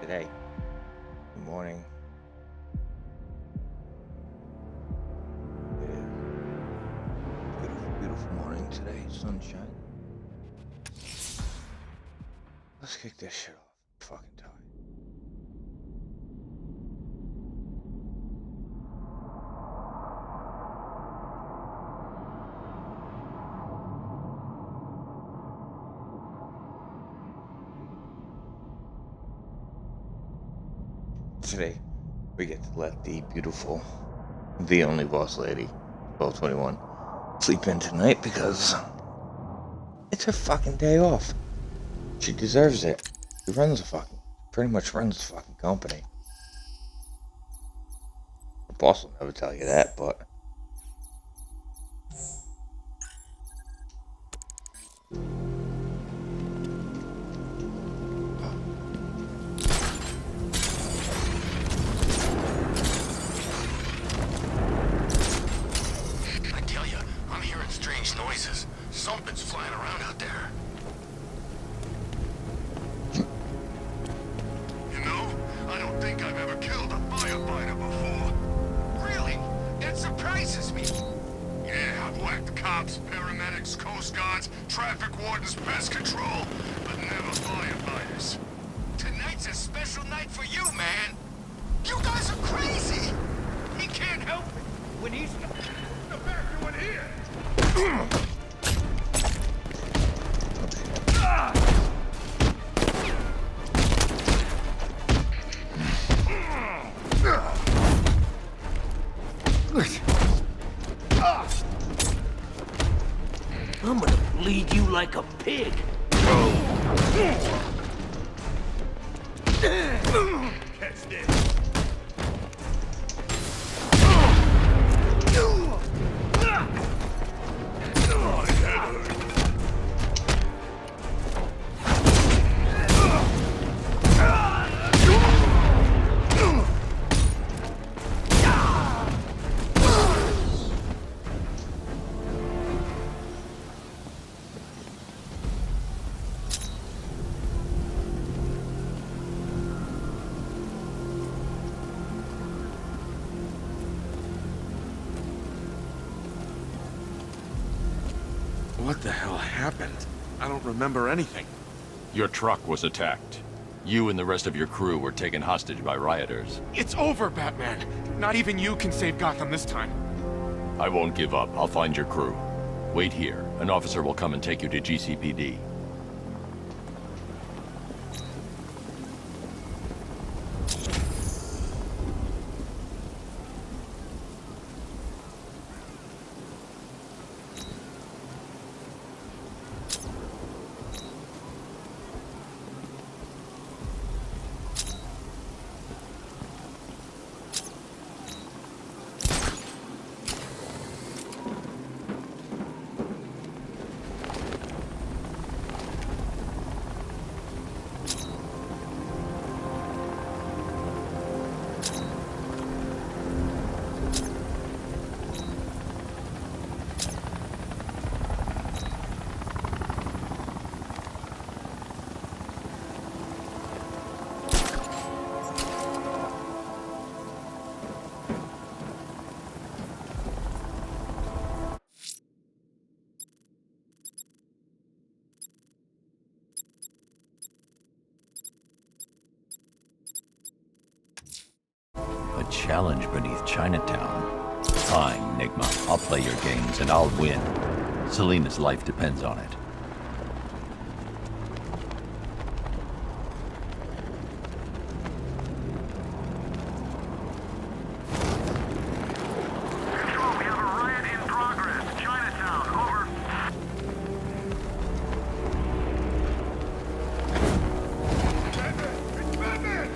Today. Good morning. Yeah. Beautiful morning today. Sunshine. Let's kick this shit off. I'm fucking tired. Today, we get to let the beautiful, the only boss lady, 1221, sleep in tonight because it's her fucking day off. She deserves it. She pretty much runs the fucking company. The boss will never tell you that, but noises. Something's flying around out there. You know, I don't think I've ever killed a firefighter before. Really? That surprises me. Yeah, I've whacked cops, paramedics, coast guards, traffic wardens, pest control, but never firefighters. Tonight's a special night for you, man. You guys are crazy. He can't help it when he's the back one here. I'm gonna bleed you like a pig. Catch this. What the hell happened? I don't remember anything. Your truck was attacked. You and the rest of your crew were taken hostage by rioters. It's over, Batman! Not even you can save Gotham this time. I won't give up. I'll find your crew. Wait here. An officer will come and take you to GCPD. A challenge beneath Chinatown. Fine, Enigma. I'll play your games and I'll win. Selina's life depends on it. Control, we have a riot in progress. Chinatown, over. It's Batman!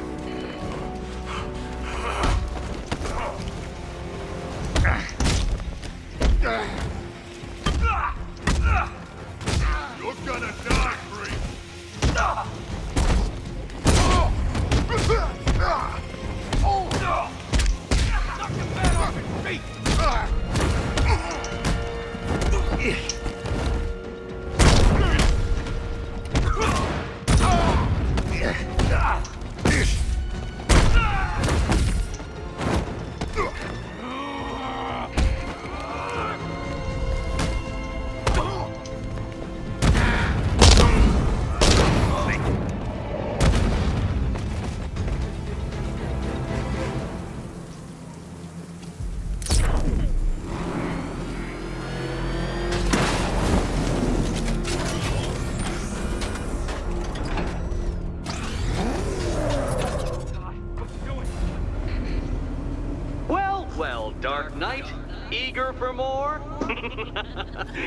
Dark Knight, eager for more?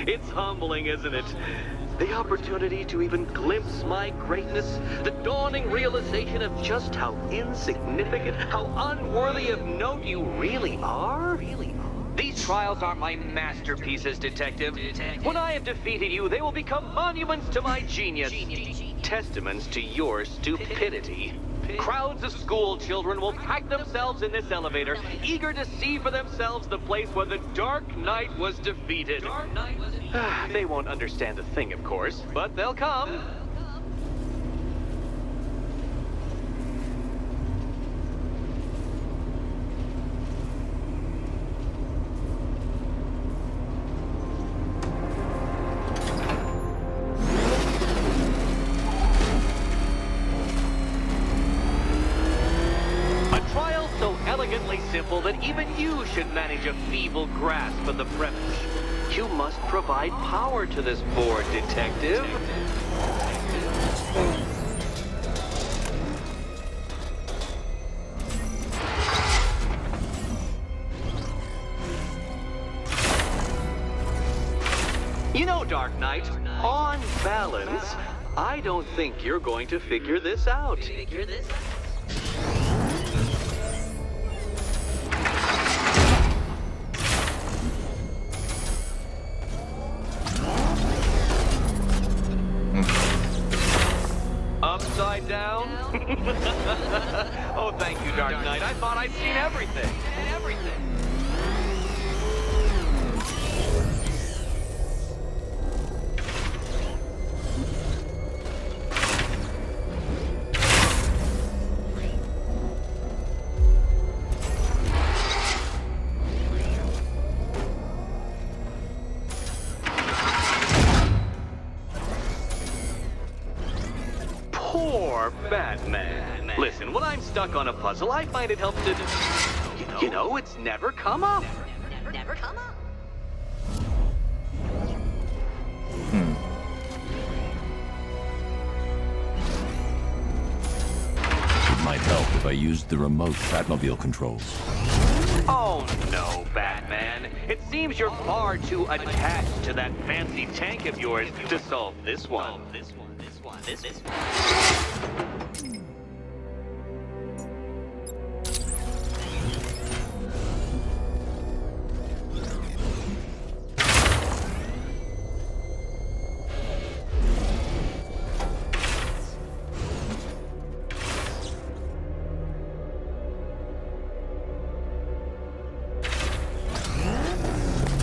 It's humbling, isn't it? The opportunity to even glimpse my greatness, the dawning realization of just how insignificant, how unworthy of note you really are? These trials are my masterpieces, Detective. When I have defeated you, they will become monuments to my genius, testaments to your stupidity. Crowds of school children will pack themselves in this elevator, eager to see for themselves the place where the Dark Knight was defeated. They won't understand a thing, of course, but they'll come. Simple that even you should manage a feeble grasp of the premise. You must provide power to this board, Detective. You know, Dark Knight, on balance, I don't think you're going to figure this out. Upside down? Oh, thank you, Dark Knight. I thought I'd seen everything. Poor Batman. Listen, when I'm stuck on a puzzle, I find it helps to... You know, it's never come up. Never come up. It might help if I used the remote Batmobile controls. Oh no, Batman. It seems you're far too attached to that fancy tank of yours to solve this one. This one.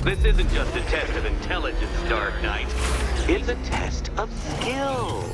This isn't just a test of intelligence, Dark Knight. It's a test of skill.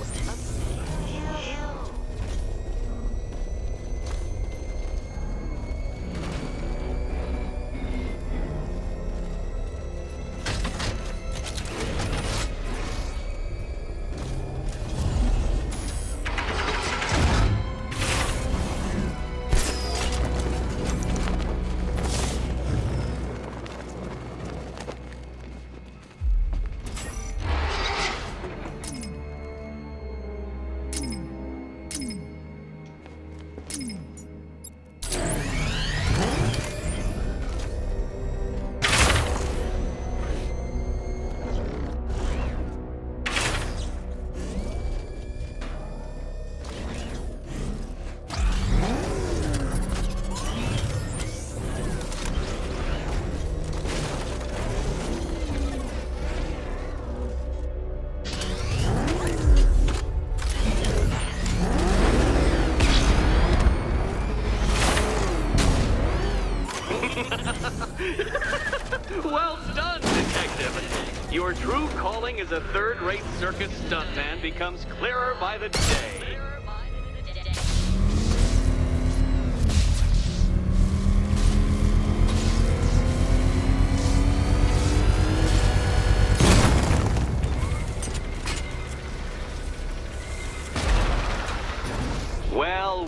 Well done, Detective. Your true calling as a third-rate circus stuntman becomes clearer by the day.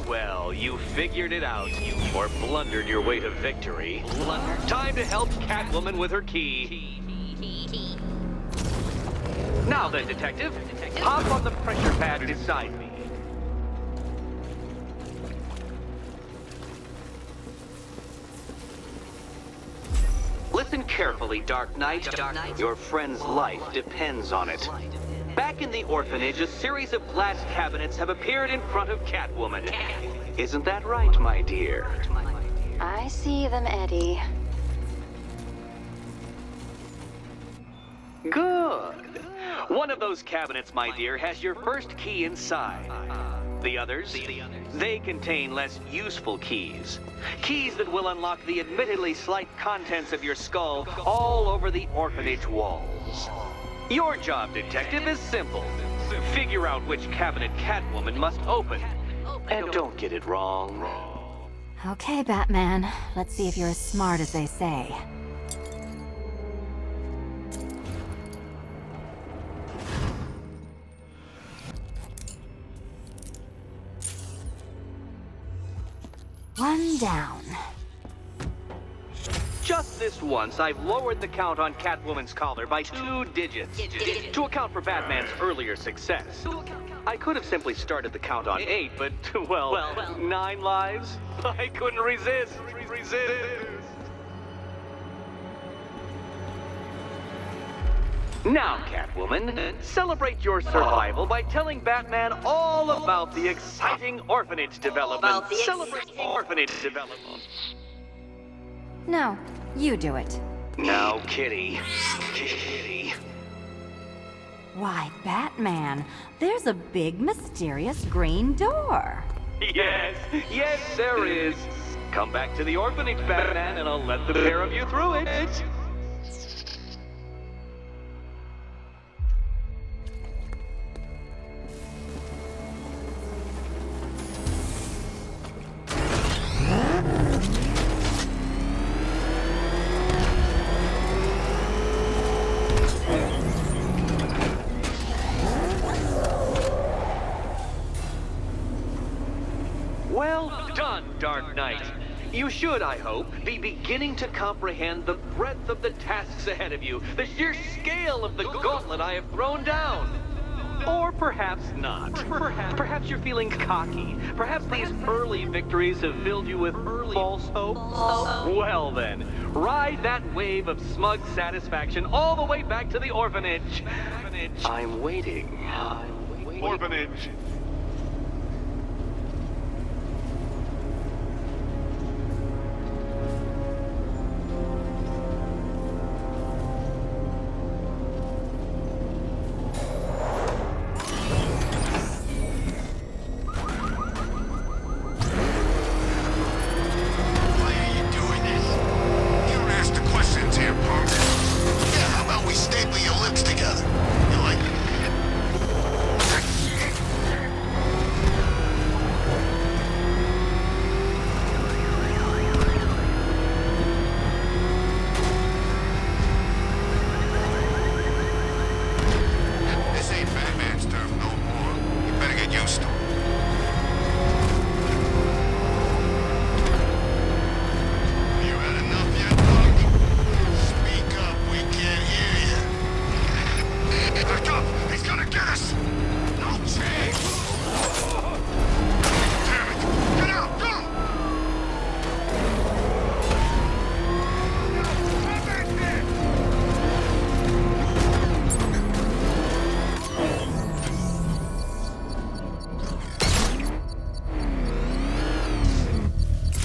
Well, you figured it out, or blundered your way to victory. Time to help Catwoman with her key. Now then, Detective, hop on the pressure pad beside me. listen carefully, Dark Knight. Your friend's life depends on it. Back in the orphanage, a series of glass cabinets have appeared in front of Catwoman. Isn't that right, my dear? I see them, Eddie. Good. One of those cabinets, my dear, has your first key inside. The others, they contain less useful keys. Keys that will unlock the admittedly slight contents of your skull all over the orphanage walls. Your job, detective, is simple. Figure out which cabinet Catwoman must open. And don't get it wrong. Okay, Batman. Let's see if you're as smart as they say. One down. Just this once, I've lowered the count on Catwoman's collar by 2 digits to account for Batman's earlier success. I could have simply started the count on 8, but, well, 9 lives? I couldn't resist. Now, Catwoman, celebrate your survival by telling Batman all about the exciting orphanage development. Celebrate orphanage development. No, you do it. Now, Kitty. Kitty. Why, Batman, there's a big mysterious green door. Yes, there is. Come back to the orphanage, Batman, and I'll let the pair of you through it. Well done, Dark Knight. You should, I hope, be beginning to comprehend the breadth of the tasks ahead of you, the sheer scale of the gauntlet I have thrown down. Or perhaps not. Perhaps you're feeling cocky. Perhaps these early victories have filled you with false hope. Well then, ride that wave of smug satisfaction all the way back to the orphanage. I'm waiting. Orphanage. Why are you doing this? You don't ask the questions here, punk. Yeah, how about we staple your lips together? You like it? This ain't Batman's turf no more. You better get used to it. You had enough yet, punk? Speak up, we can't hear you. Back up! He's gonna get us! No chance! Damn it! Get out! Go! Come back there!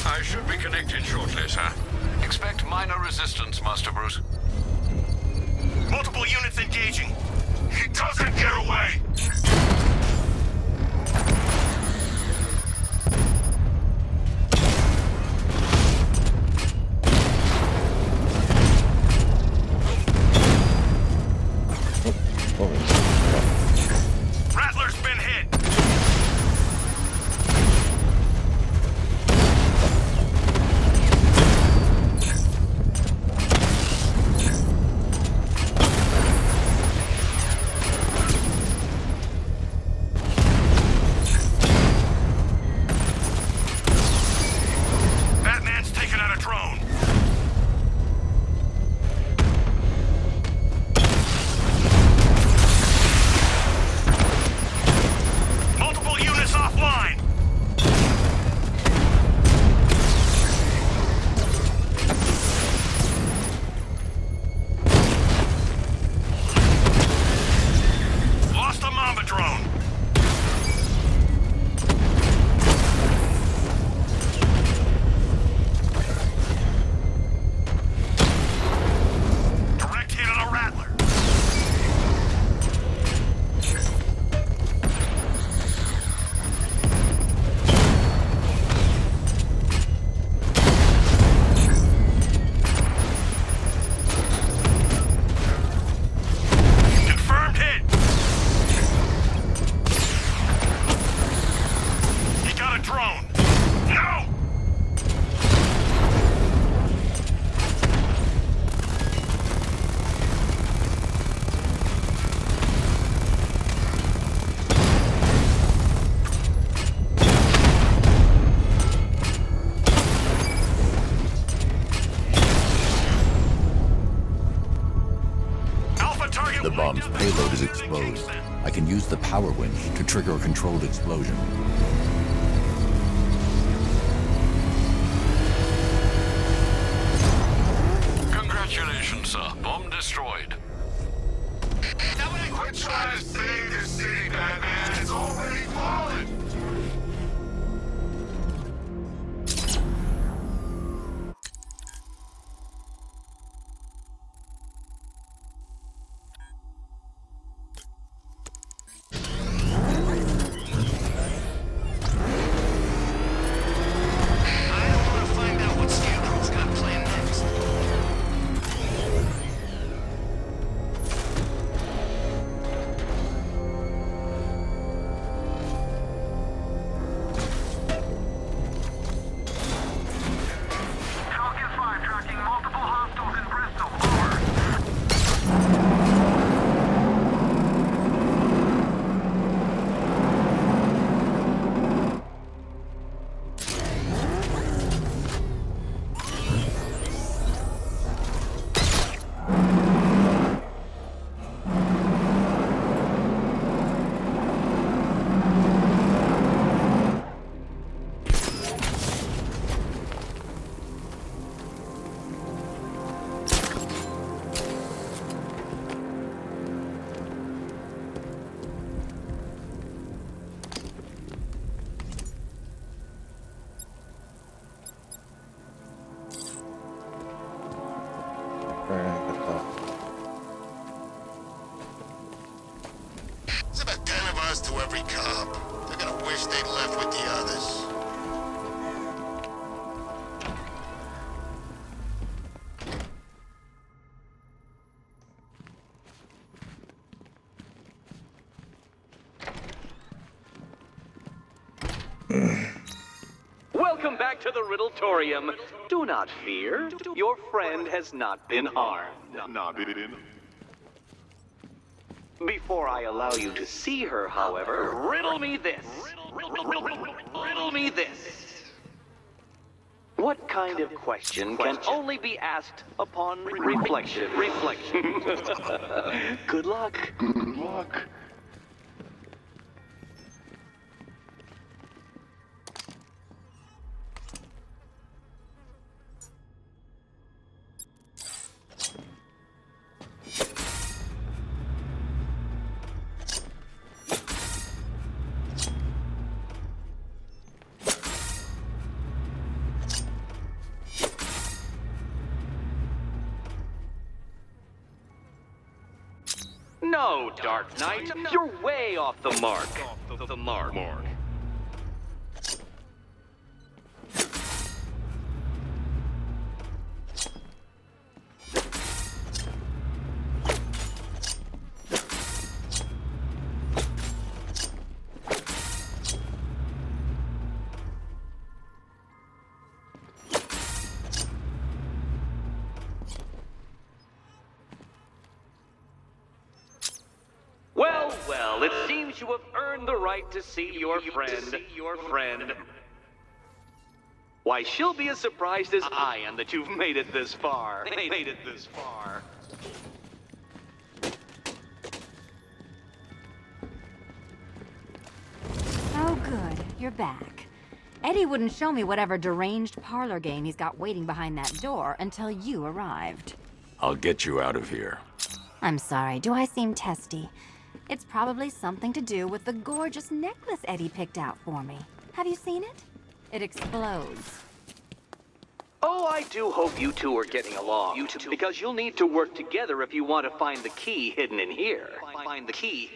I should be connected shortly, sir. Expect minor resistance, Master Bruce. Multiple units engaging. He doesn't get away! Rattler's been hit! drone! No! Alpha target. The bomb's payload is exposed. I can use the power winch to trigger a controlled explosion. Congratulations, sir. Bomb destroyed. Quit trying to save this city, Batman. It's already fallen. I want to find out what Scarecrow's got planned next. Falcon 5 tracking multiple hostiles in Bristol. Over. There's about 10 of us to every cop. They're gonna wish they'd left with the others. Welcome back to the Riddletorium. Do not fear. Your friend has not been harmed. Before I allow you to see her, however, riddle me this. Riddle me this. What kind of question can only be asked upon reflection? Good luck. Good luck. No, Dark Knight, you're way off the mark. The mark. Well, it seems you have earned the right to see your friend. Why, she'll be as surprised as I am that you've made it this far. Oh, good. You're back. Eddie wouldn't show me whatever deranged parlor game he's got waiting behind that door until you arrived. I'll get you out of here. I'm sorry, do I seem testy? It's probably something to do with the gorgeous necklace Eddie picked out for me. Have you seen it? It explodes. Oh, I do hope you two are getting along. Because you'll need to work together if you want to find the key hidden in here. Find the key.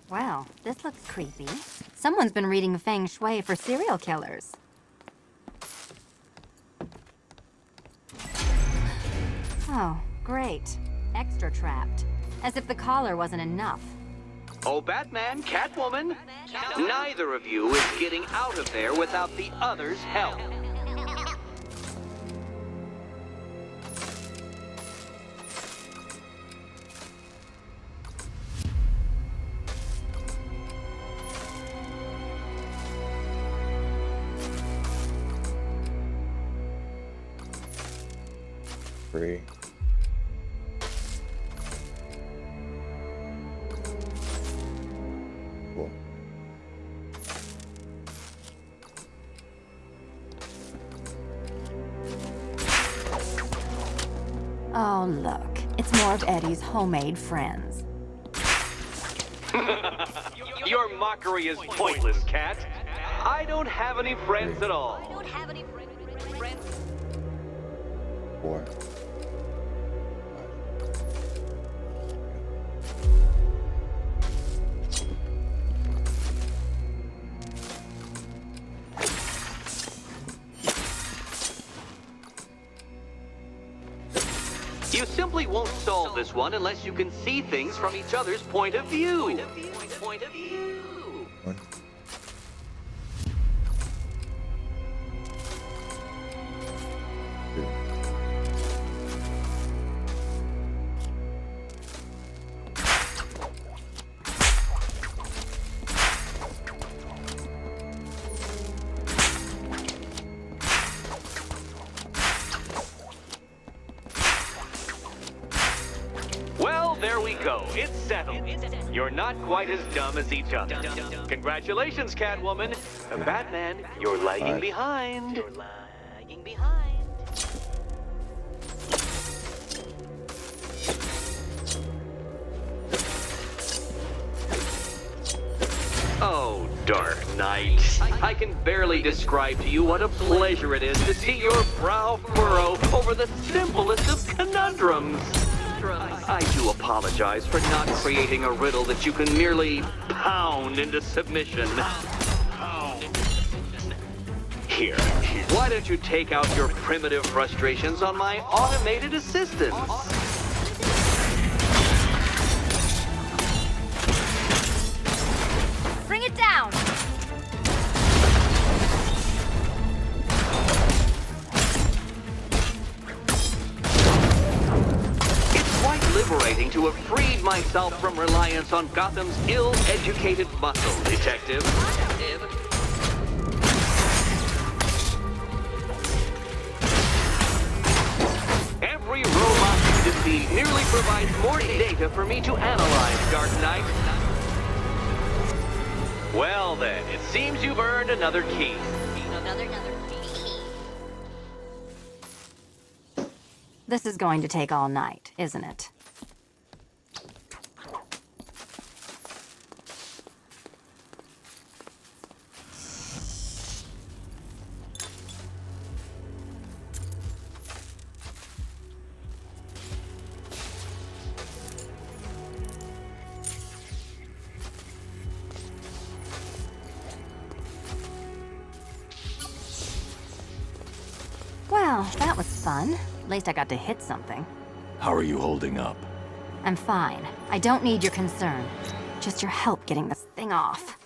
Well, this looks creepy. Someone's been reading feng shui for serial killers. Oh, great. Extra trapped. As if the collar wasn't enough. Oh, Batman, Catwoman, neither of you is getting out of there without the other's help. Free. Cool. Oh, look. It's more of Eddie's homemade friends. Your mockery is pointless, Cat. I don't have any friends at all. 4. You simply won't solve this one unless you can see things from each other's point of view. One. Two. Well, there we go. It's settled. You're not quite as dumb as each other. Congratulations, Catwoman. Batman, you're lagging behind. Oh, Dark Knight. I can barely describe to you what a pleasure it is to see your brow furrow over the simplest of conundrums. I do apologize for not creating a riddle that you can merely pound into submission. Here, why don't you take out your primitive frustrations on my automated assistants? Bring it down! Liberating to have freed myself from reliance on Gotham's ill-educated muscle, Detective. Every robot you defeat merely provides more data for me to analyze, Dark Knight. Well then, it seems you've earned another key. This is going to take all night, isn't it? Well, that was fun. At least I got to hit something. How are you holding up? I'm fine. I don't need your concern. Just your help getting this thing off.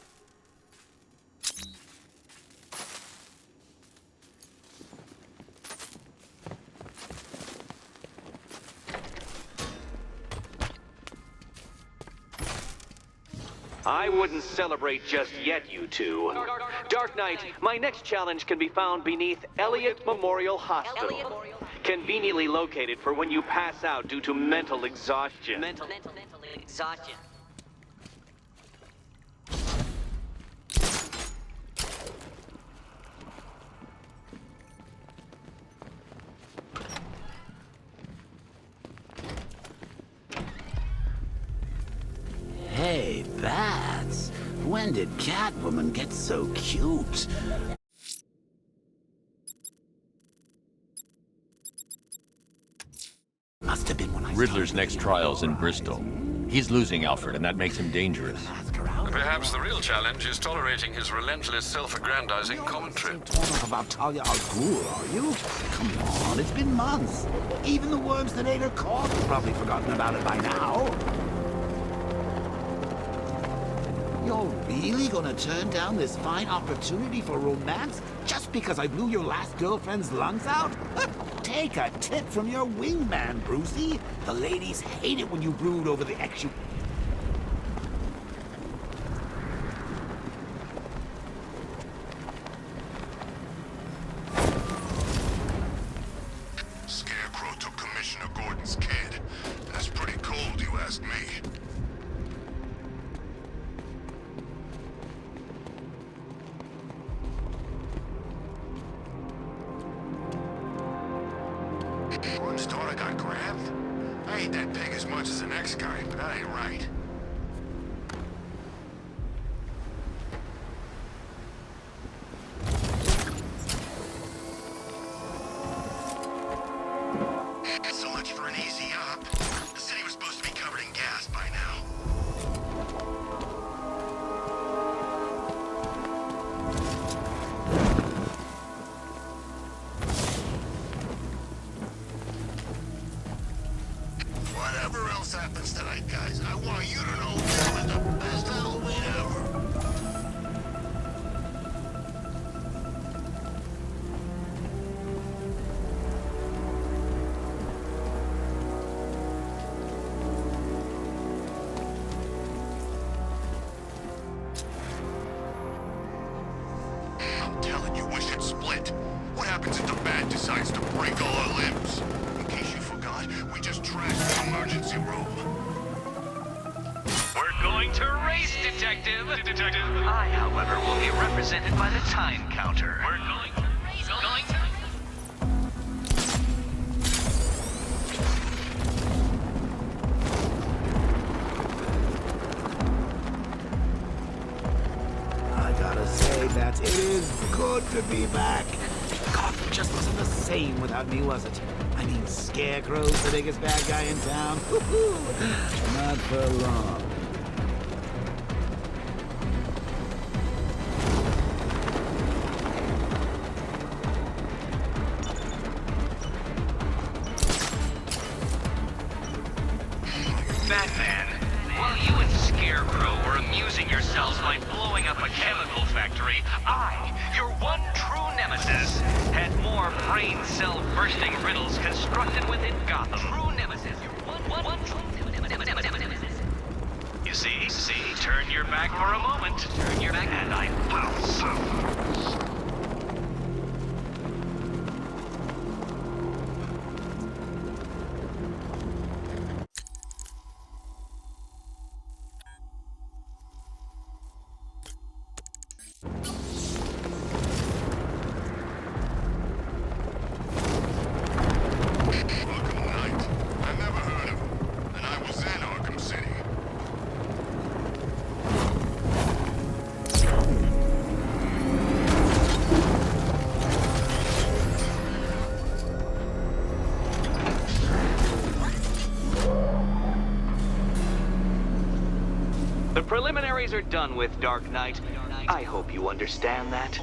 I wouldn't celebrate just yet, you two. Dark Knight, my next challenge can be found beneath Elliott Memorial Hospital. Conveniently located for when you pass out due to mental exhaustion. Mental exhaustion. Hey, Bats. When did Catwoman get so cute? Must have been when I Riddler's next trial's in Bristol. He's losing Alfred, and that makes him dangerous. Perhaps the real challenge is tolerating his relentless self-aggrandizing commentary. Talk about Talia al Ghul, are you? Come on, it's been months. Even the worms that ate her corpse have probably forgotten about it by now. you're really gonna turn down this fine opportunity for romance just because I blew your last girlfriend's lungs out? Take a tip from your wingman, Brucey. The ladies hate it when you brood over the ex you... Scarecrow took Commissioner Gordon's kid. That's pretty cold, you ask me. Gordon's daughter got grabbed? I hate that pig as much as the next guy, but that ain't right. So much for an easy up. The city was supposed to be covered in gas by now. Whatever else happens tonight, guys, I want you to know this was the best Halloween ever. I'm telling you, we should split. What happens if the bat decides to break all our limbs? In case you forgot, we just trashed the emergency room. We're going to race, Detective. I, however, will be represented by the time counter. We're going to race. Going to... I gotta say that it is good to be back. Gotham just wasn't the same without me, was it? I mean, Scarecrow's the biggest bad guy in town. Not for long. Batman, while you and Scarecrow were amusing yourselves by blowing up a chemical factory, I, your one true nemesis, had more brain cell bursting riddles constructed within Gotham. True nemesis, your one true nemesis. You see, turn your back for a moment. Turn your back and I pounce. Arkham Knight. I never heard of him. And I was in Arkham City. The preliminaries are done with, Dark Knight. I hope you understand that.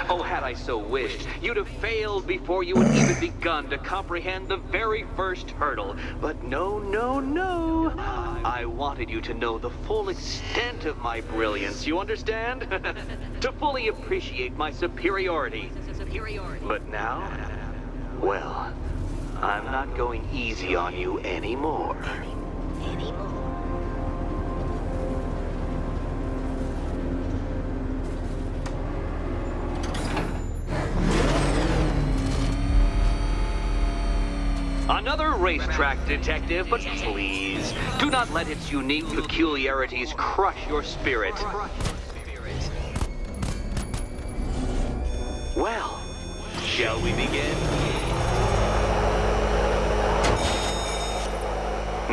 Oh, had I so wished, you'd have failed before you had even begun to comprehend the very first hurdle. But no, no, no. I wanted you to know the full extent of my brilliance, you understand? To fully appreciate my superiority. But now, well, I'm not going easy on you anymore. Another racetrack, Detective, but please, do not let its unique peculiarities crush your spirit. Well, shall we begin?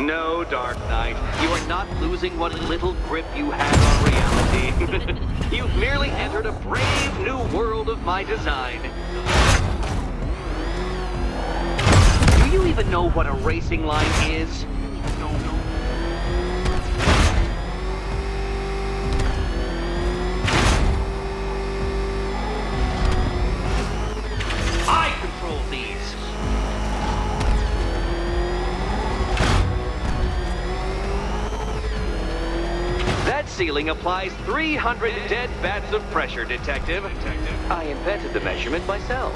No, Dark Knight, you are not losing what little grip you have on reality. You've merely entered a brave new world of my design. Do you even know what a racing line is? I control these. That seal ceiling applies 300 dead bats of pressure, Detective. I invented the measurement myself.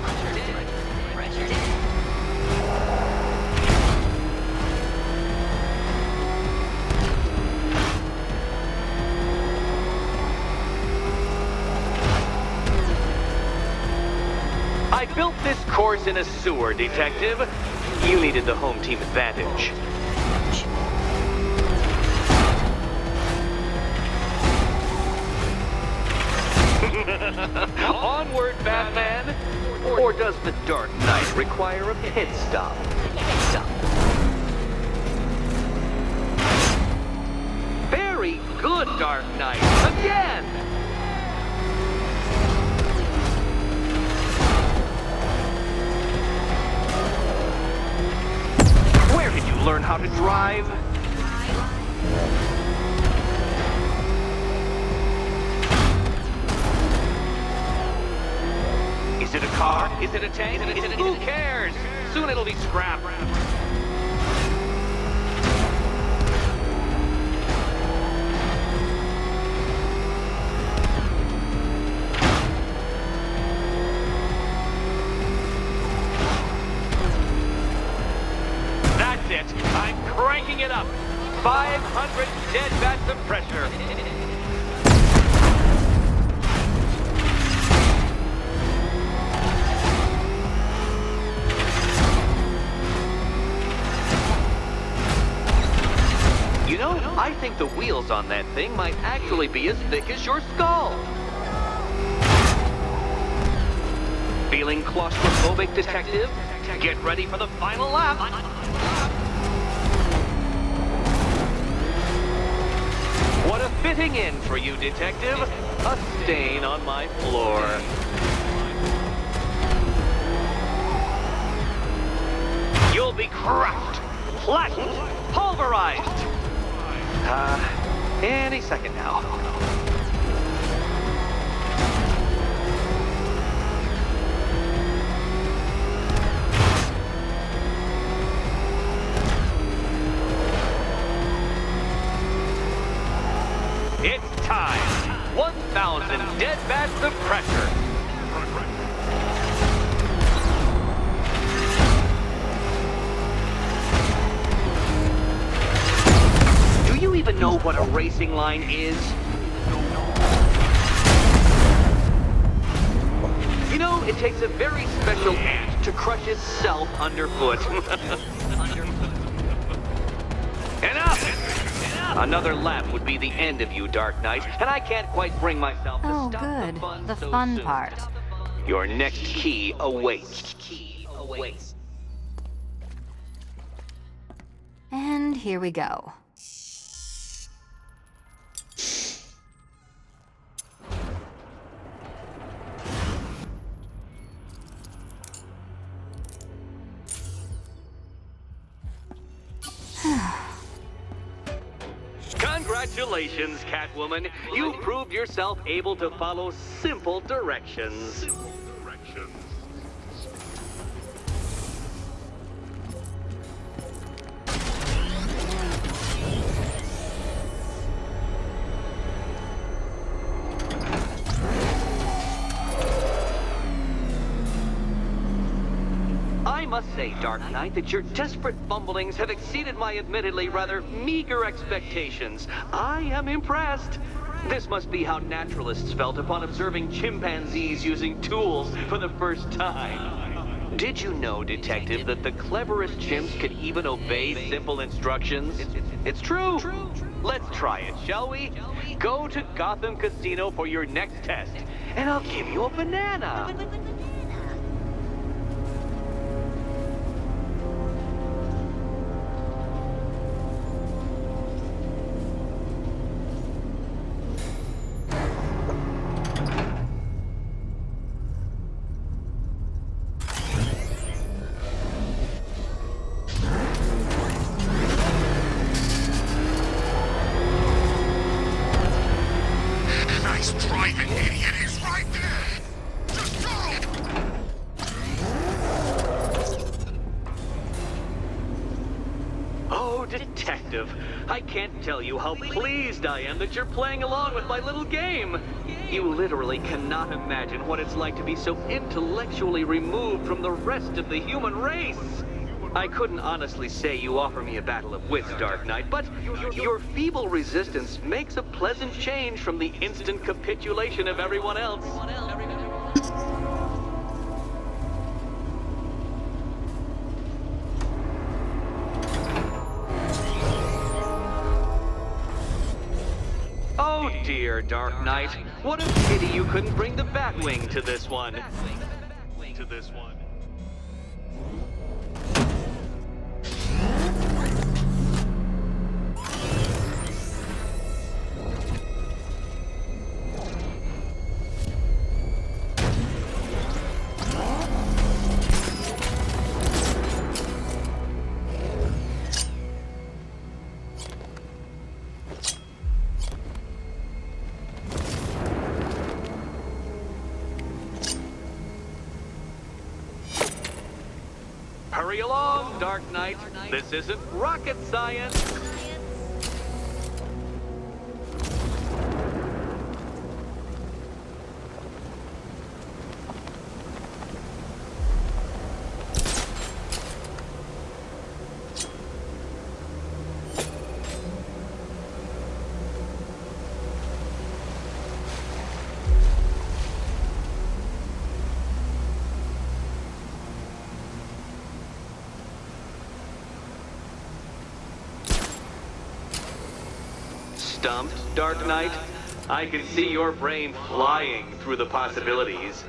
I built this course in a sewer, Detective. You needed the home team advantage. Onward, Batman! Or does the Dark Knight require a pit stop? Very good, Dark Knight! Again! Where did you learn how to drive? Is it a car? Is it a tank? Who cares? Soon it'll be scrap. That's it. I'm cranking it up. 500 dead bats of pressure. You know, I think the wheels on that thing might actually be as thick as your skull. Feeling claustrophobic, Detective? Get ready for the final lap. What a fitting in for you, Detective. A stain on my floor. You'll be crushed, flattened, pulverized. Any second now. It's time. 1,000 dead bats of pressure. Do you even know what a racing line is? You know, it takes a very special ant to crush itself underfoot. Enough! Another lap would be the end of you, Dark Knight, and I can't quite bring myself to Oh, stop good. the fun The so fun soon. part. Your next key awaits. And here we go. Congratulations, Catwoman. You proved yourself able to follow simple directions. I must say, Dark Knight, that your desperate fumblings have exceeded my admittedly rather meager expectations. I am impressed. This must be how naturalists felt upon observing chimpanzees using tools for the first time. Did you know, Detective, that the cleverest chimps could even obey simple instructions? It's true. Let's try it, shall we? Go to Gotham Casino for your next test, and I'll give you a banana. Nice driving, idiot. He's right there. Just go. Oh, Detective! detective. I can't tell you how pleased I am that you're playing along with my little game. You literally cannot imagine what it's like to be so intellectually removed from the rest of the human race. I couldn't honestly say you offer me a battle of wits, Dark Knight, but your feeble resistance makes a pleasant change from the instant capitulation of everyone else. Oh dear, Dark Knight. What a pity you couldn't bring the Batwing to this one. Hurry along, Dark Knight. This isn't rocket science. Stumped, Dark Knight? I can see your brain flying through the possibilities.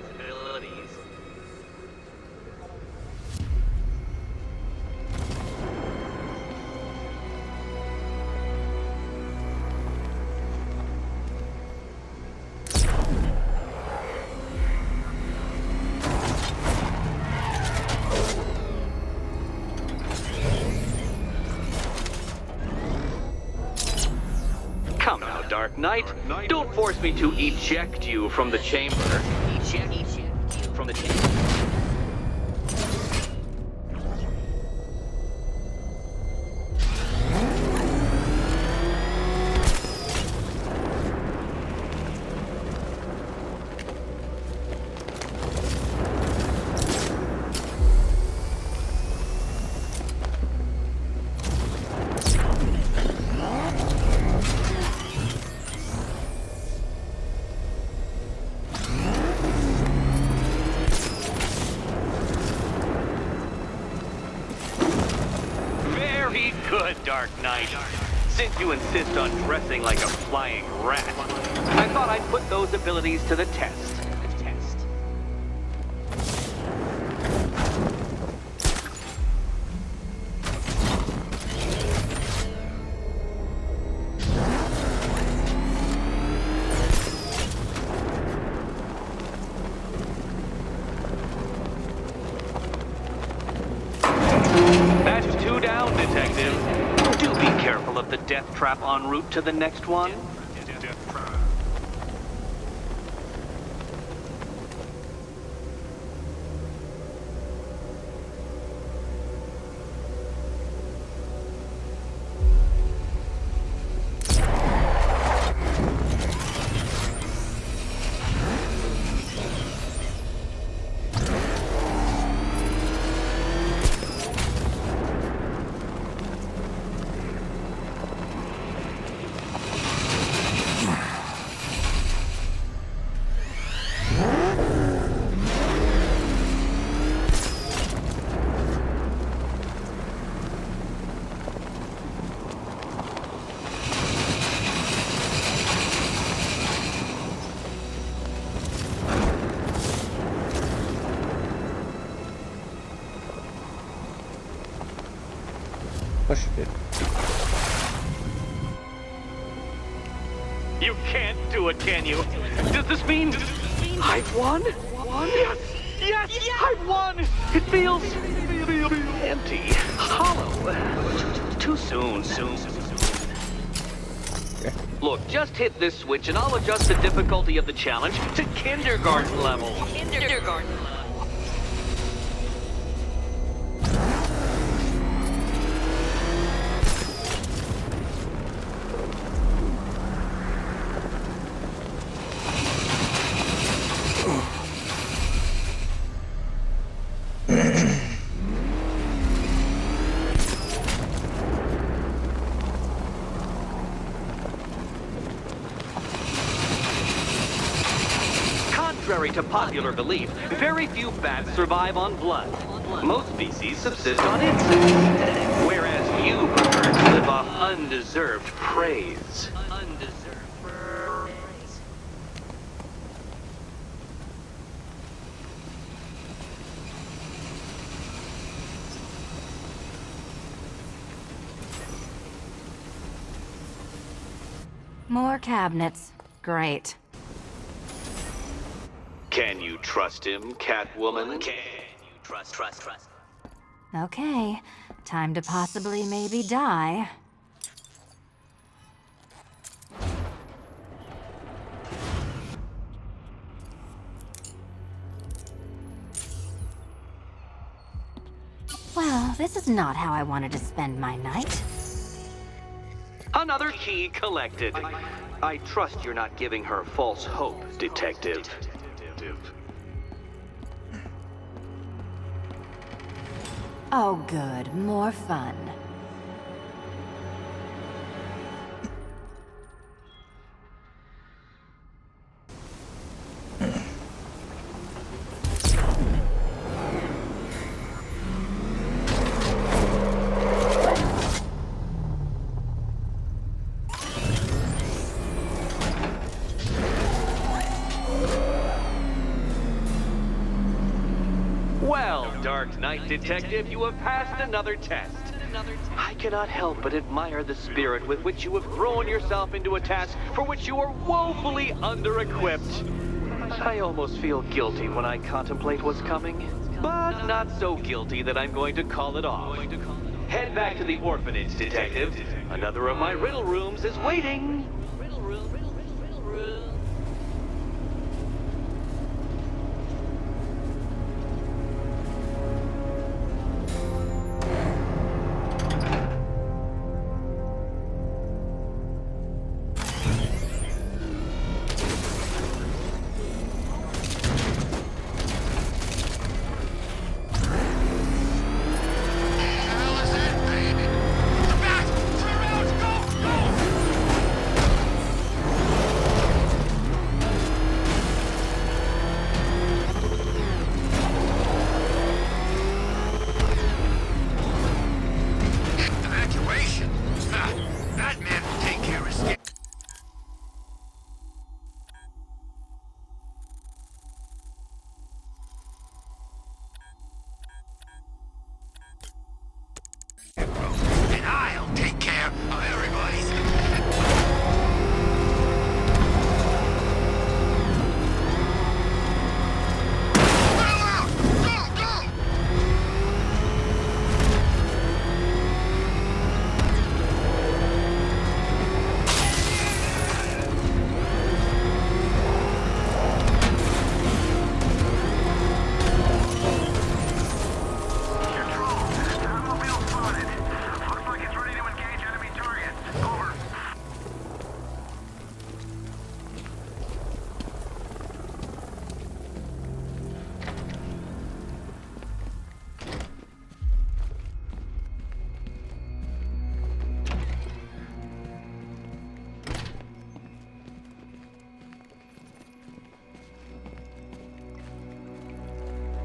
Come now, Dark Knight. Don't force me to eject you from the chamber. Eject you from the chamber. Good, Dark Knight. Since you insist on dressing like a flying rat, I thought I'd put those abilities to the test. That's 2 down, Detective. Do be careful of the death trap en route to the next one. Pushed it. You can't do it, can you? Does this mean I've won? Yes! Yes! I've won! It feels empty, hollow. Too soon. Look, just hit this switch and I'll adjust the difficulty of the challenge to kindergarten level. Kindergarten level. Contrary to popular belief, very few bats survive on blood. Most species subsist on insects, whereas you prefer to live off undeserved praise. More cabinets. Great. Can you trust him, Catwoman? Can you trust? Okay. Time to possibly maybe die. Well, this is not how I wanted to spend my night. Another key collected. I trust you're not giving her false hope, Detective. Oh, good. More fun. Well, Dark Knight Detective, you have passed another test. I cannot help but admire the spirit with which you have thrown yourself into a task for which you are woefully under-equipped. I almost feel guilty when I contemplate what's coming, but not so guilty that I'm going to call it off. Head back to the orphanage, Detective. Another of my riddle rooms is waiting.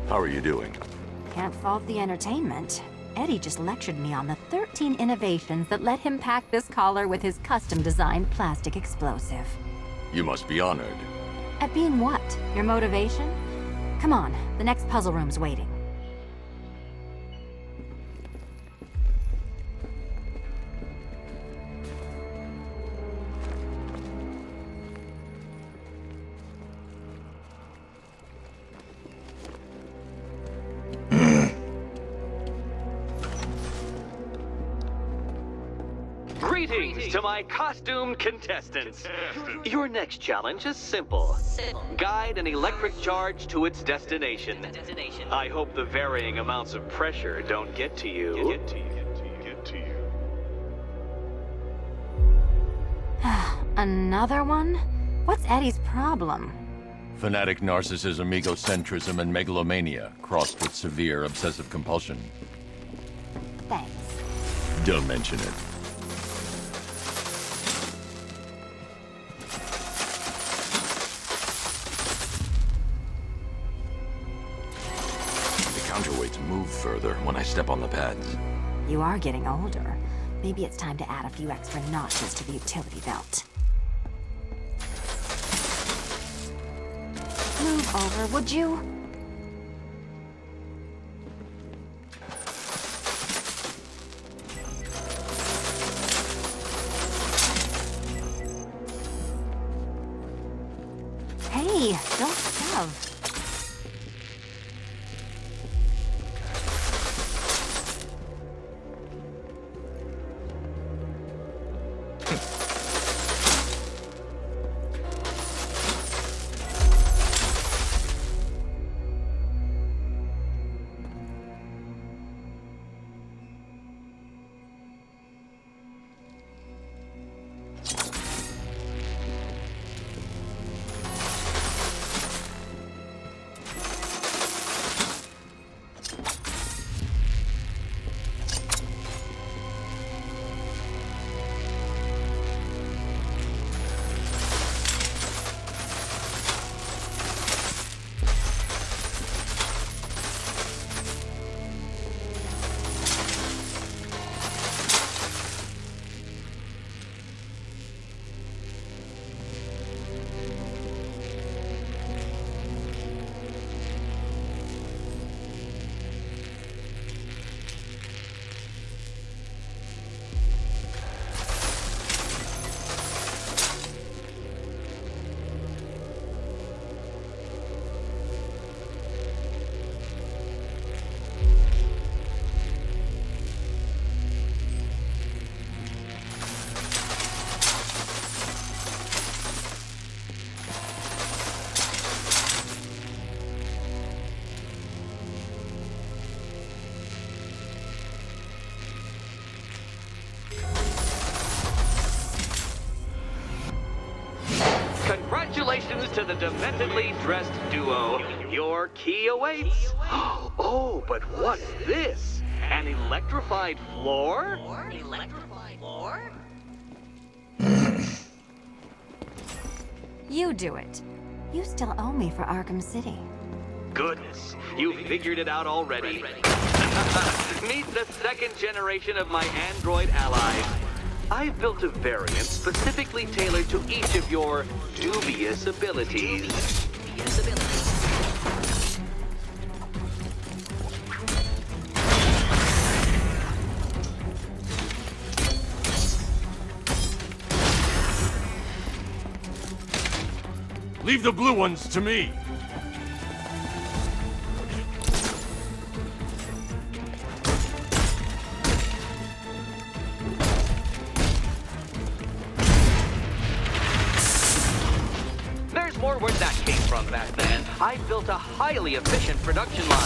How are you doing? Can't fault the entertainment. Eddie just lectured me on the 13 innovations that let him pack this collar with his custom-designed plastic explosive. You must be honored. At being what? Your motivation? Come on, the next puzzle room's waiting. Greetings to my costumed contestants. Your next challenge is simple. Guide an electric charge to its destination. I hope the varying amounts of pressure don't get to you. Another one? What's Eddie's problem? Fanatic narcissism, egocentrism, and megalomania, crossed with severe obsessive compulsion. Thanks. Don't mention it. counterweights move further when I step on the pads. You are getting older. Maybe it's time to add a few extra notches to the utility belt. Move over, would you? Hey, don't shove. Congratulations to the dementedly dressed duo. Your key awaits. Oh, but what's this? An electrified floor? Electrified floor? You do it. You still owe me for Arkham City. Goodness, you figured it out already. Meet the second generation of my android allies. I've built a variant specifically tailored to each of your dubious abilities. Leave the blue ones to me. There's more where that came from back then. I built a highly efficient production line.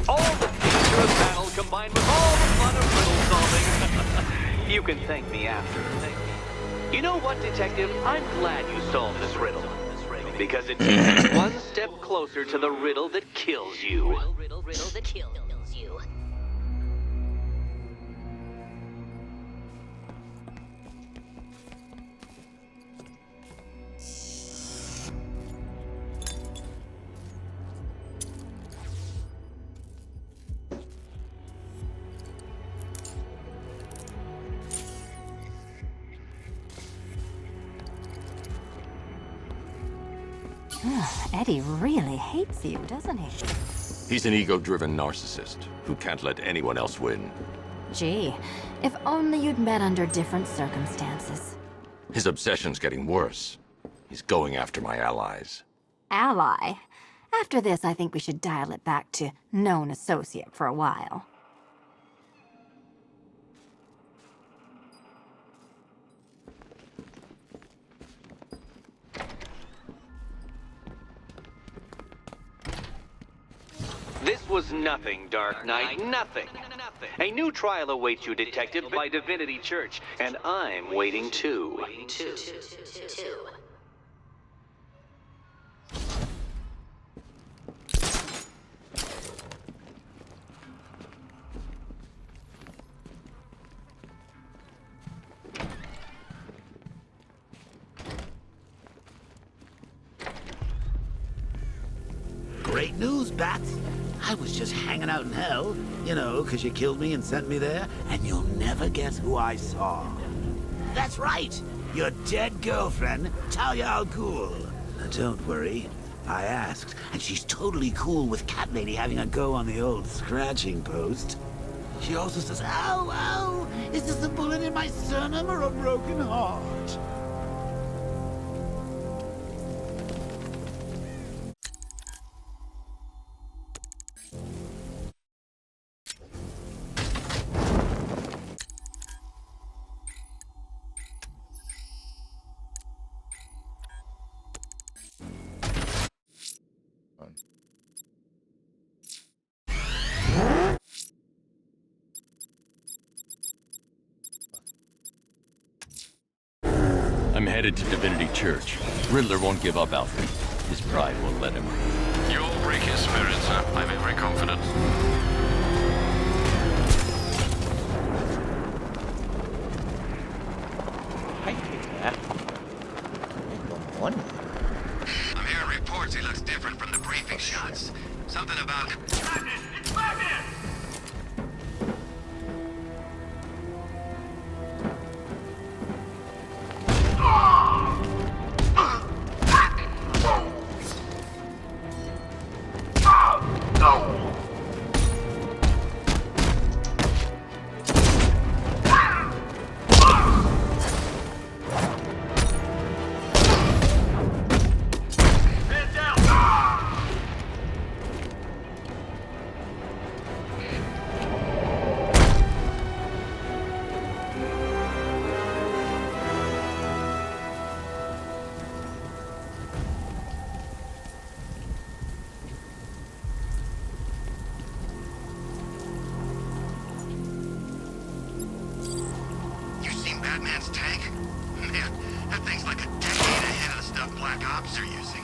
All the feature of battle combined with all the fun of riddle solving. You can thank me after. You know what, Detective? I'm glad you solved this riddle. Because it takes you one step closer to the riddle that kills you. Riddle that kills you. Eddie really hates you, doesn't he? He's an ego-driven narcissist who can't let anyone else win. Gee, if only you'd met under different circumstances. His obsession's getting worse. He's going after my allies. Ally? After this, I think we should dial it back to known associate for a while. This was nothing, Dark Knight, nothing. nothing. A new trial awaits you, Detective, by Divinity Church, and I'm waiting too. Great news, Bats. I was just hanging out in hell, you know, 'cause you killed me and sent me there, and you'll never guess who I saw. That's right, your dead girlfriend, Talia al Ghul. Now, don't worry, I asked, and she's totally cool with Cat Lady having a go on the old scratching post. She also says, ow, ow, is this a bullet in my sternum or a broken heart? I'm headed to Divinity Church. Riddler won't give up, Alfred. His pride won't let him. You'll break his spirit, sir. I'm very confident. I take that. Good one. I'm hearing reports he looks different from the briefing shots. Something about... It's Batman! Batman's tank? Man, that thing's like a decade ahead of the stuff Black Ops are using.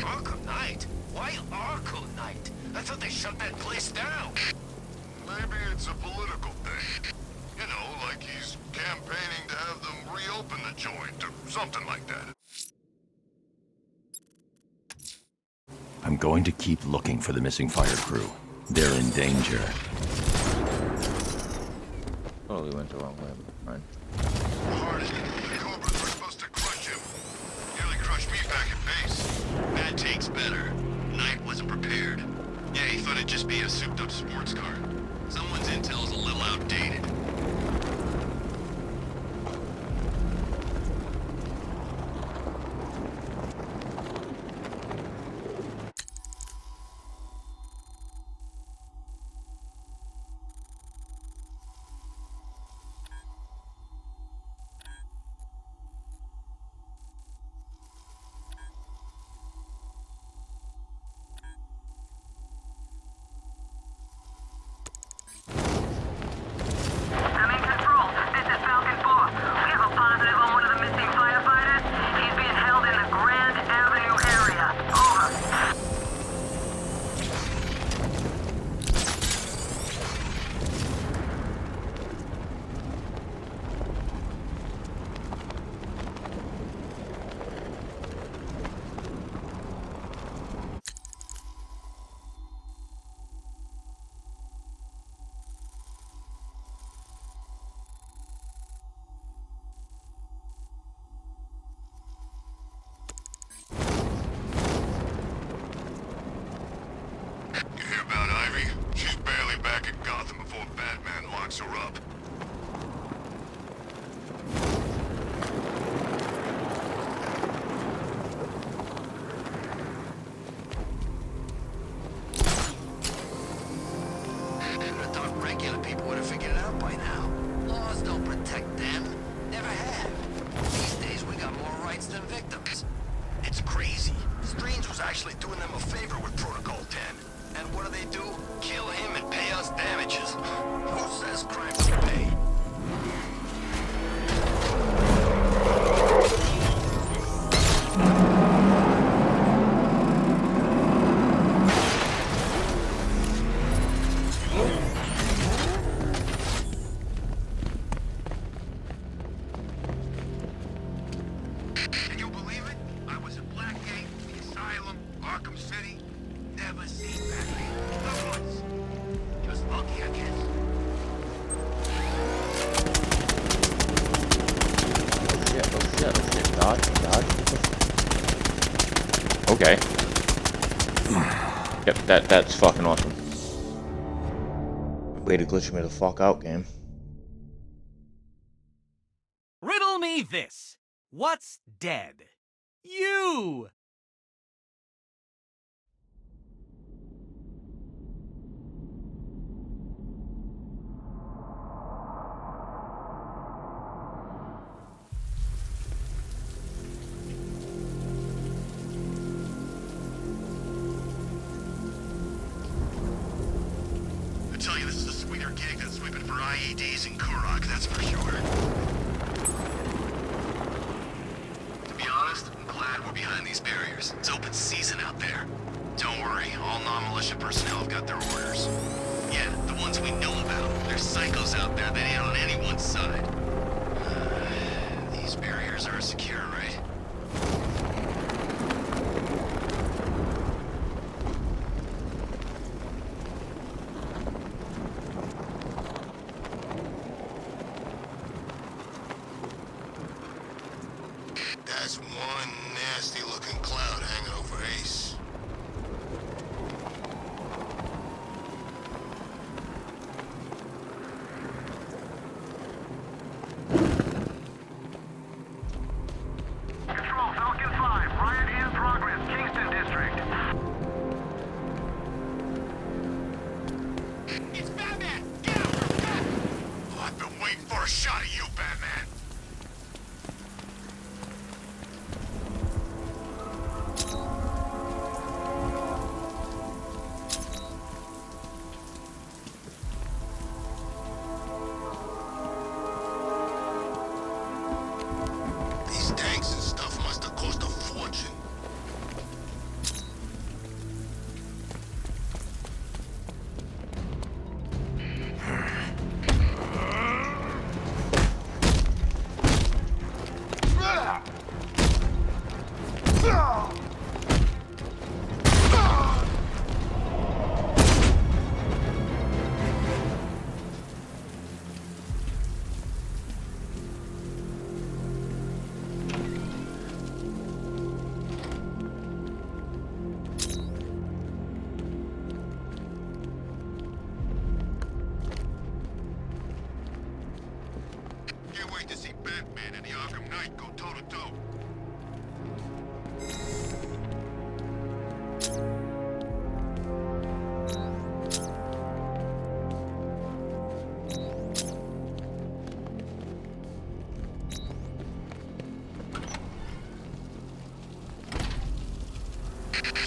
Arkham Knight? Why Arkham Knight? I thought they shut that place down. Maybe it's a political thing. You know, like he's campaigning to have them reopen the joint or something like that. I'm going to keep looking for the missing fire crew. They're in danger. Totally went the wrong way, but fine. Hardest. The Cobras were supposed to crush him. Nearly crushed me back at base. That take's better. Knight wasn't prepared. Yeah, he thought it'd just be a souped-up sports car. Someone's intel's a little outdated. people would have figured it out by now. Laws don't protect them. Never have. These days, we got more rights than victims. It's crazy. Strange was actually doing them a favor with Protocol 10. And what do? Kill him and pay us damages. Who says crime don't pay? Can you believe it? I was at Blackgate, the Asylum, Arkham City. Never seen Batman. Not once. Just lucky, I guess. Oh shit, dodge. Okay. Yep, that's fucking awesome. Way to glitch me the fuck out, game. Riddle me this. What's dead? You! I tell you, this is a sweeter gig than sweeping for IEDs in Kurok, that's for sure. To be honest, I'm glad we're behind these barriers. It's open season out there. Don't worry, all non-militia personnel have got their orders. Yeah, the ones we know about. There's psychos out there that ain't on anyone's side. These barriers are secure, right? That's one nasty-looking cloud hanging over Ace. Control, Falcon 5. Riot in progress. Kingston District. It's Batman! Get out! Oh, I've been waiting for a shot of you, Batman! These tanks and stuff must have cost a fortune. Can't wait to see Batman and the Arkham Knight go toe-to-toe.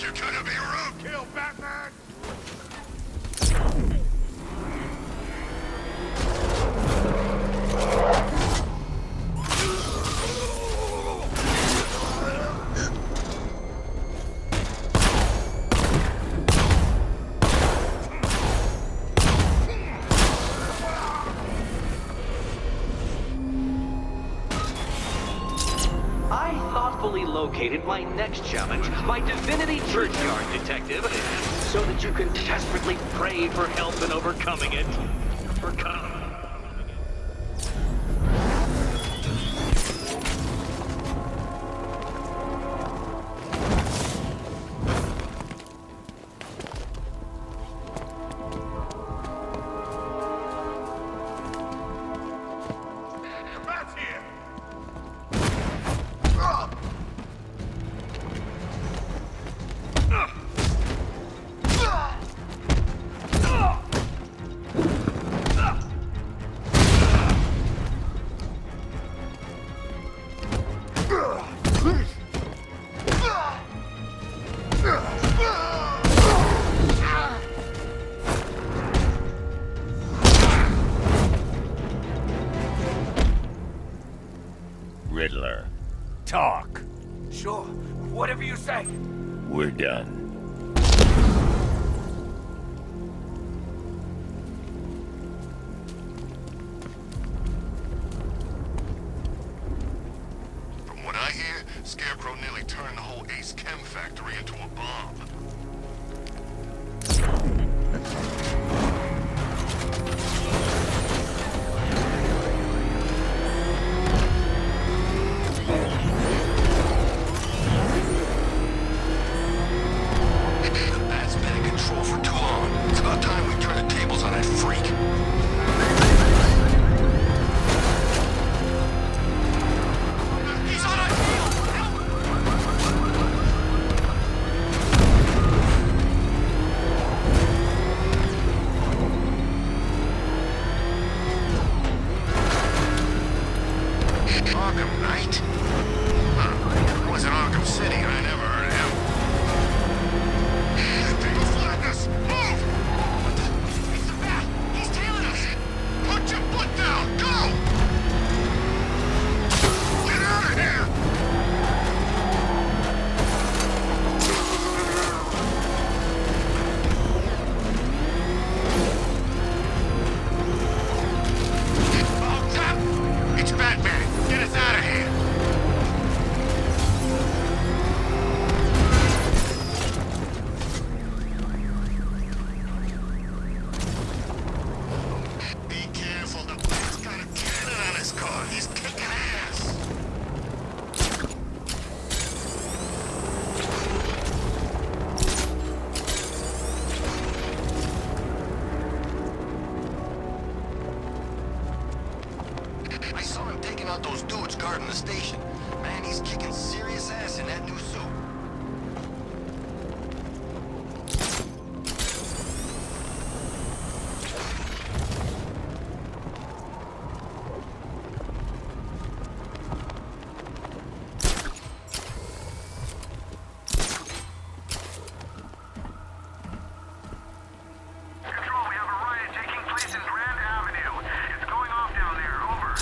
You're gonna be roadkill, Batman! I thoughtfully located my next challenge, my Divinity Churchyard Detective, so that you can desperately pray for help in overcoming it. Bat's here! Riddler. Talk. Sure, whatever you say. We're done. From what I hear, Scarecrow nearly turned the whole Ace Chem factory into a bomb. That's been in control for too long. It's about time we turn the tables on that freak. He's on our heels! Arkham Knight? Huh. Was in Arkham City. I never heard of him. That thing will flatten us! Move! What the? It's the bat! He's tailing us! Put your foot down! Go! Get out of here! Oh, crap! It's Batman! Get us out of here! Be careful, the Bat's got a cannon on his car. He's kicking ass. I saw him taking out those dudes guarding the station. Man, he's kicking serious ass in that new suit. Control, we have a riot taking place in Grand Avenue. It's going off down there. Over.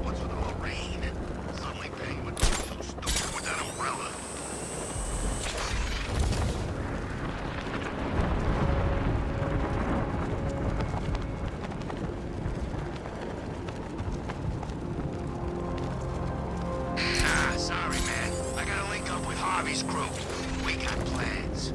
What's with all the rain? Suddenly Penny would be so stupid with that umbrella. Ah, sorry, man. I gotta link up with Harvey's crew. We got plans.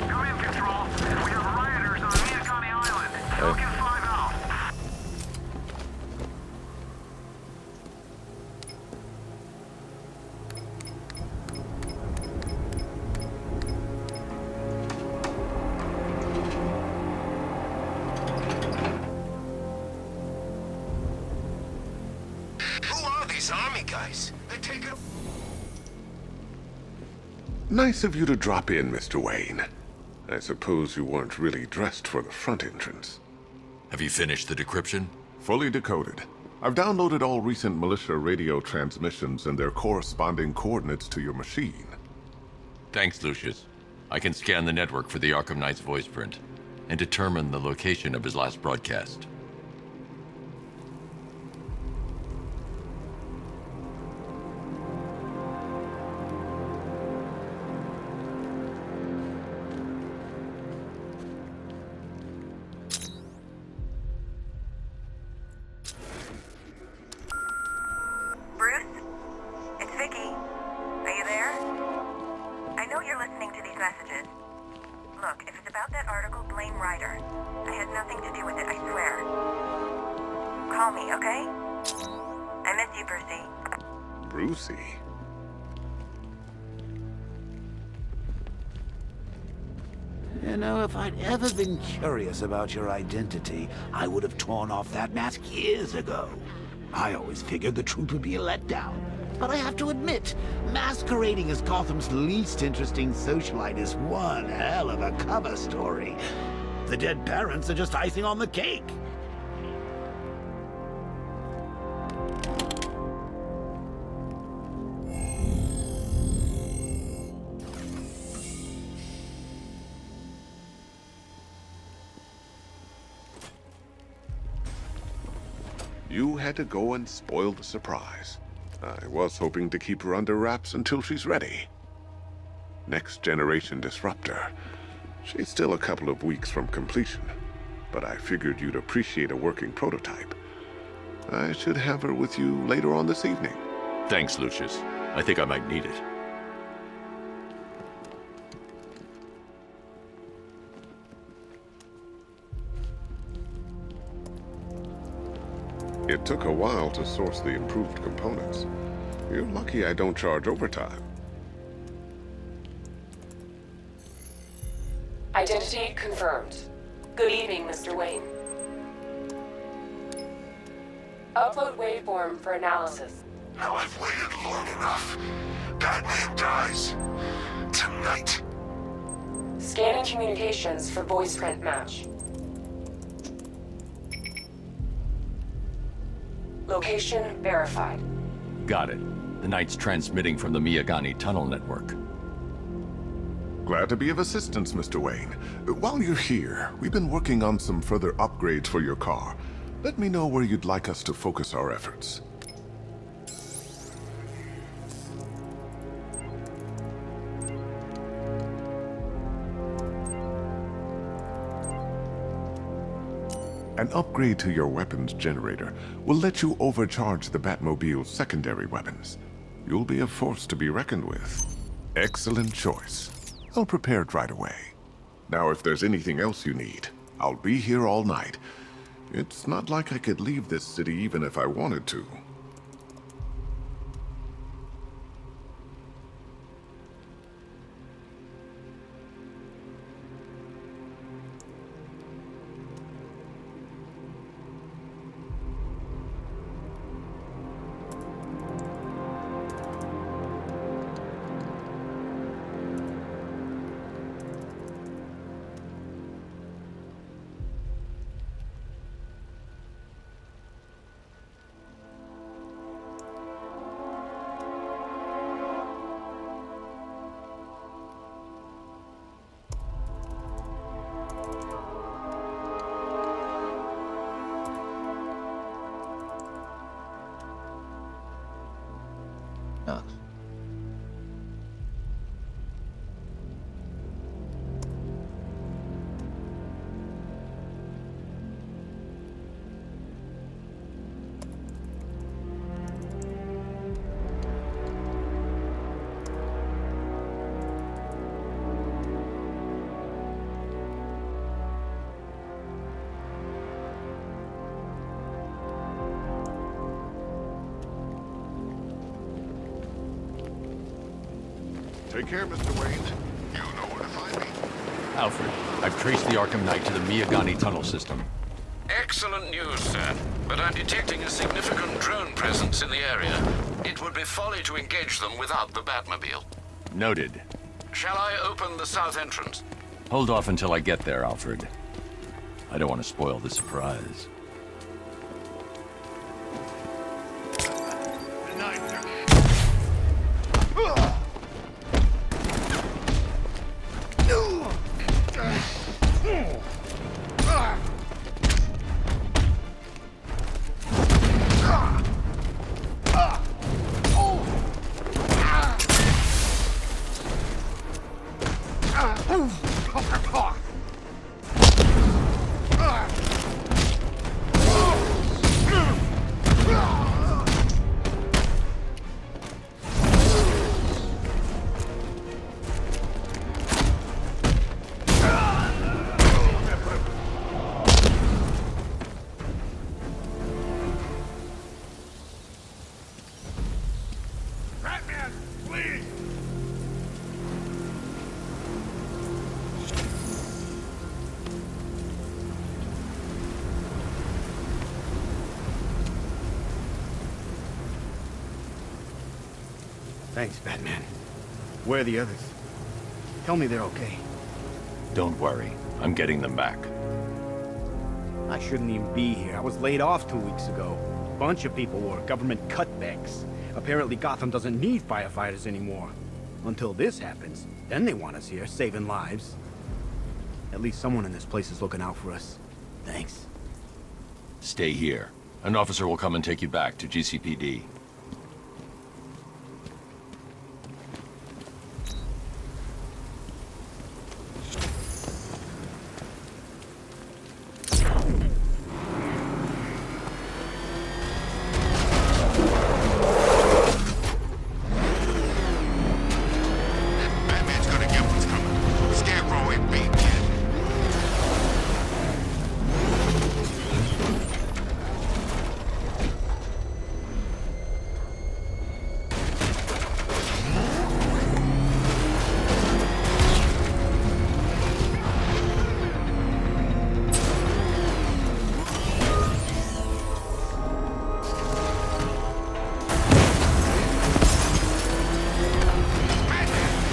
Come in, Control. We have rioters on Miagani Island. Falcon 5 out. Who are these army guys? They take it. Nice of you to drop in, Mr. Wayne. I suppose you weren't really dressed for the front entrance. Have you finished the decryption? Fully decoded. I've downloaded all recent militia radio transmissions and their corresponding coordinates to your machine. Thanks, Lucius. I can scan the network for the Arkham Knight's voice print and determine the location of his last broadcast. Bruce? It's Vicky. Are you there? I know you're listening to these messages. Look, if it's about that article, blame Ryder. I had nothing to do with it, I swear. Call me, okay? I miss you, Brucey. Brucey? You know, if I'd ever been curious about your identity, I would have torn off that mask years ago. I always figured the truth would be a letdown. But I have to admit, masquerading as Gotham's least interesting socialite is one hell of a cover story. The dead parents are just icing on the cake. You had to go and spoil the surprise. I was hoping to keep her under wraps until she's ready. Next generation disruptor. She's still a couple of weeks from completion, but I figured you'd appreciate a working prototype. I should have her with you later on this evening. Thanks, Lucius. I think I might need it. It took a while to source the improved components. You're lucky I don't charge overtime. Identity confirmed. Good evening, Mr. Wayne. Upload waveform for analysis. Now I've waited long enough. Batman dies. Tonight. Scanning communications for voice print match. Location verified. Got it. The Knight's transmitting from the Miyagani tunnel network. Glad to be of assistance, Mr. Wayne. While you're here, we've been working on some further upgrades for your car. Let me know where you'd like us to focus our efforts. An upgrade to your weapons generator will let you overcharge the Batmobile's secondary weapons. You'll be a force to be reckoned with. Excellent choice. I'll prepare it right away. Now, if there's anything else you need, I'll be here all night. It's not like I could leave this city even if I wanted to. Take care, Mr. Wayne. You know where to find me. Alfred, I've traced the Arkham Knight to the Miyagani tunnel system. Excellent news, sir. But I'm detecting a significant drone presence in the area. It would be folly to engage them without the Batmobile. Noted. Shall I open the south entrance? Hold off until I get there, Alfred. I don't want to spoil the surprise. Thanks, Batman. Where are the others? Tell me they're okay. Don't worry. I'm getting them back. I shouldn't even be here. I was laid off 2 weeks ago. A bunch of people were government cutbacks. Apparently Gotham doesn't need firefighters anymore. Until this happens. Then they want us here, saving lives. At least someone in this place is looking out for us. Thanks. Stay here. An officer will come and take you back to GCPD. Batman's gonna get what's coming. Scarecrow ain't beat yet.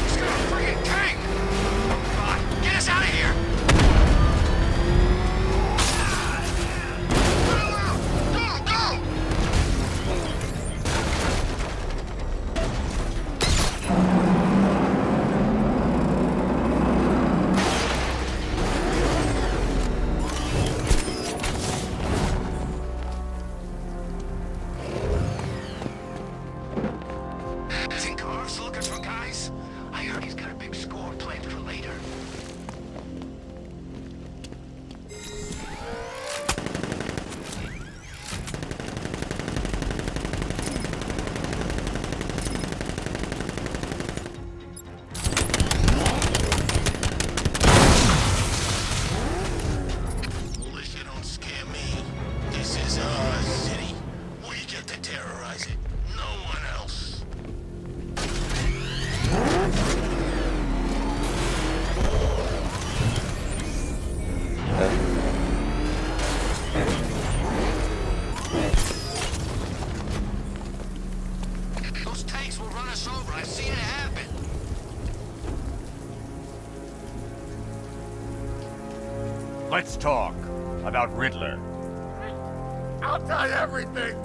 He's got a friggin' tank! Come on, get us out of here! Go, go! Think Harv's looking for guys? I heard he's got a big score planned for later. Militia don't scare me. This is our city. We get to terrorize it. No one else. Those tanks will run us over. I've seen it happen. Let's talk about Riddler. I'll tell you everything.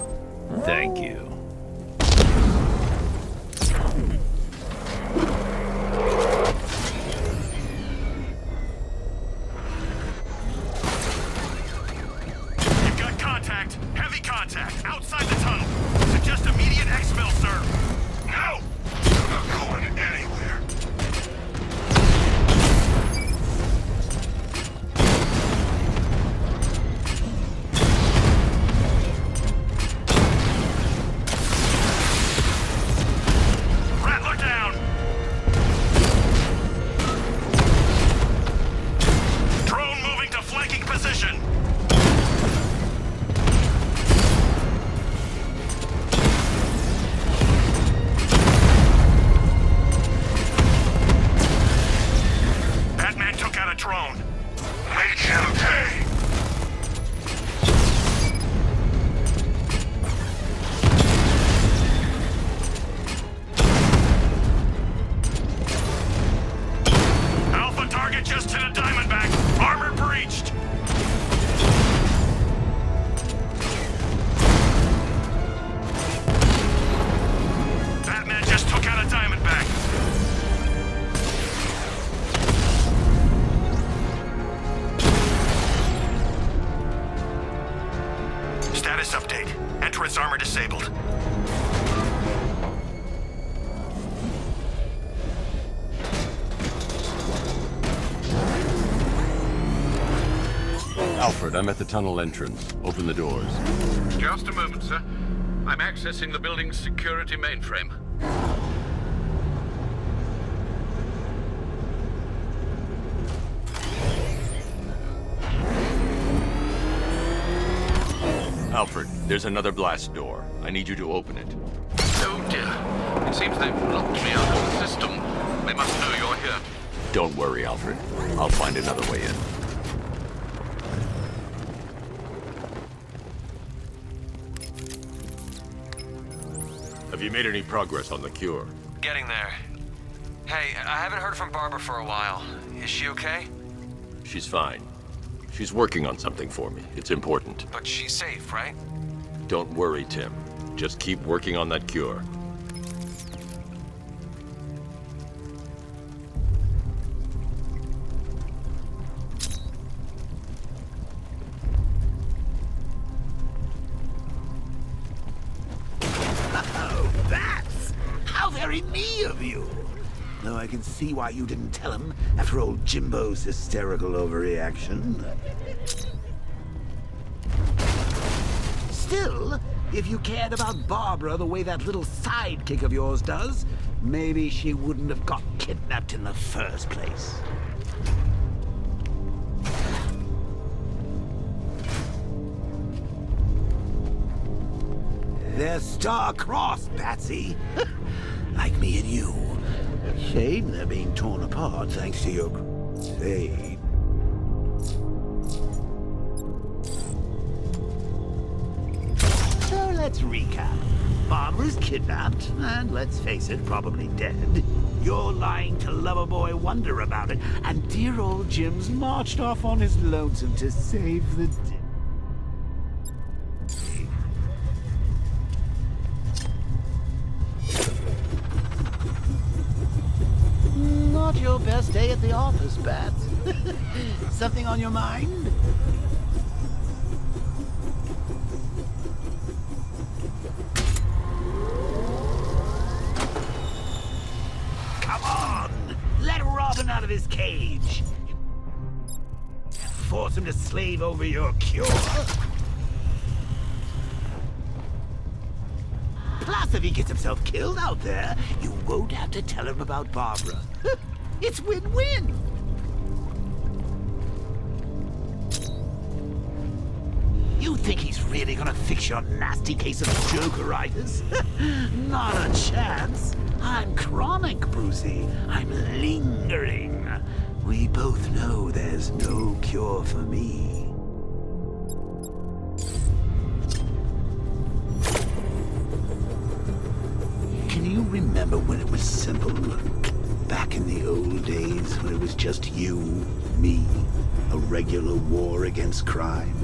Thank you. You've got contact. Heavy contact. Outside the tunnel. Suggest immediate exfil, sir. No! I'm not going anywhere. Rattler down. Drone moving to flanking position. Batman took out a drone. Make him pay. Alpha target just hit a Diamondback. Armor breached. Batman just took out a Diamondback. Status update. Entrance armor disabled. Alfred, I'm at the tunnel entrance. Open the doors. Just a moment, sir. I'm accessing the building's security mainframe. Alfred, there's another blast door. I need you to open it. Oh dear. It seems they've locked me out of the system. They must know you're here. Don't worry, Alfred. I'll find another way in. Have you made any progress on the cure? Getting there. Hey, I haven't heard from Barbara for a while. Is she okay? She's fine. She's working on something for me. It's important. But she's safe, right? Don't worry, Tim. Just keep working on that cure. Oh, bats! How very me of you! Though I can see why you didn't tell him after old Jimbo's hysterical overreaction. Still, if you cared about Barbara the way that little sidekick of yours does, maybe she wouldn't have got kidnapped in the first place. They're star-crossed, Patsy. Like me and you. Shame they're being torn apart thanks to your crusade. So let's recap. Barbara's kidnapped, and let's face it, probably dead. You're lying to Loverboy Wonder about it, and dear old Jim's marched off on his lonesome to save the day. Not your best day at the office, Bats. Something on your mind? Come on! Let Robin out of his cage! Force him to slave over your cure? Plus, if he gets himself killed out there, you won't have to tell him about Barbara. It's win-win! You think he's really gonna fix your nasty case of Jokeritis? Not a chance. I'm chronic, Brucey. I'm lingering. We both know there's no cure for me. Can you remember when it was simple? Back in the old days when it was just you, me, a regular war against crime?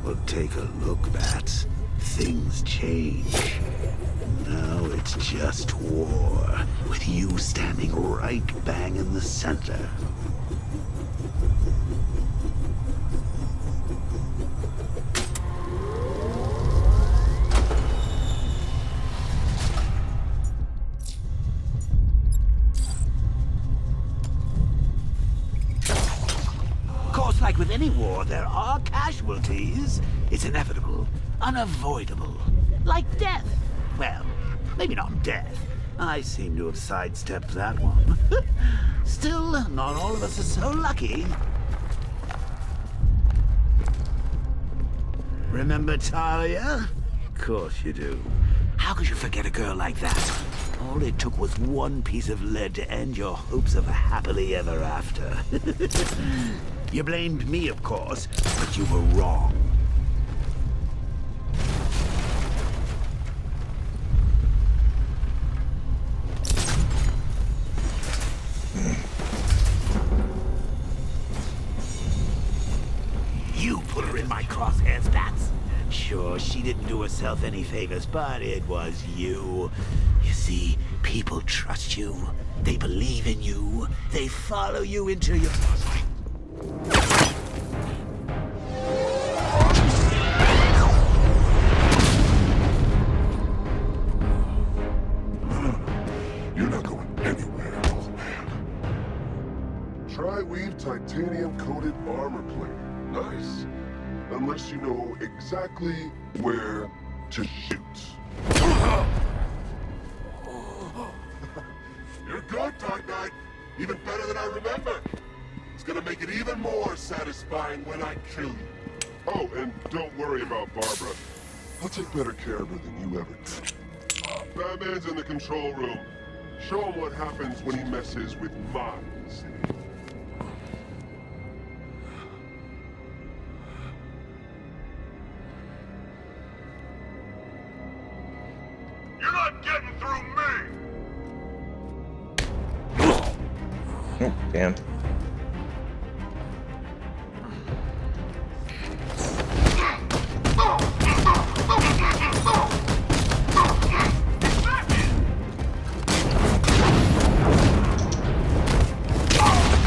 Well, take a look, Bats. Things change. Now it's just war, with you standing right bang in the center. Like with any war, there are casualties. It's inevitable, unavoidable. Like death. Well, maybe not death. I seem to have sidestepped that one. Still, not all of us are so lucky. Remember Talia? Of course you do. How could you forget a girl like that? All it took was one piece of lead to end your hopes of a happily ever after. You blamed me, of course, but you were wrong. You put her in my crosshairs, Bats. Sure, she didn't do herself any favors, but it was you. You see, people trust you. They believe in you. They follow you into your... You're not going anywhere, old man. Tri-weave titanium-coated armor plate. Nice. Unless you know exactly where to shoot. You're good, Dark Knight. Even better than I remember. It's gonna make it even more satisfying when I kill you. Oh, and don't worry about Barbara. I'll take better care of her than you ever did. Batman's in the control room. Show him what happens when he messes with my city. You're not getting through me! Oh, damn.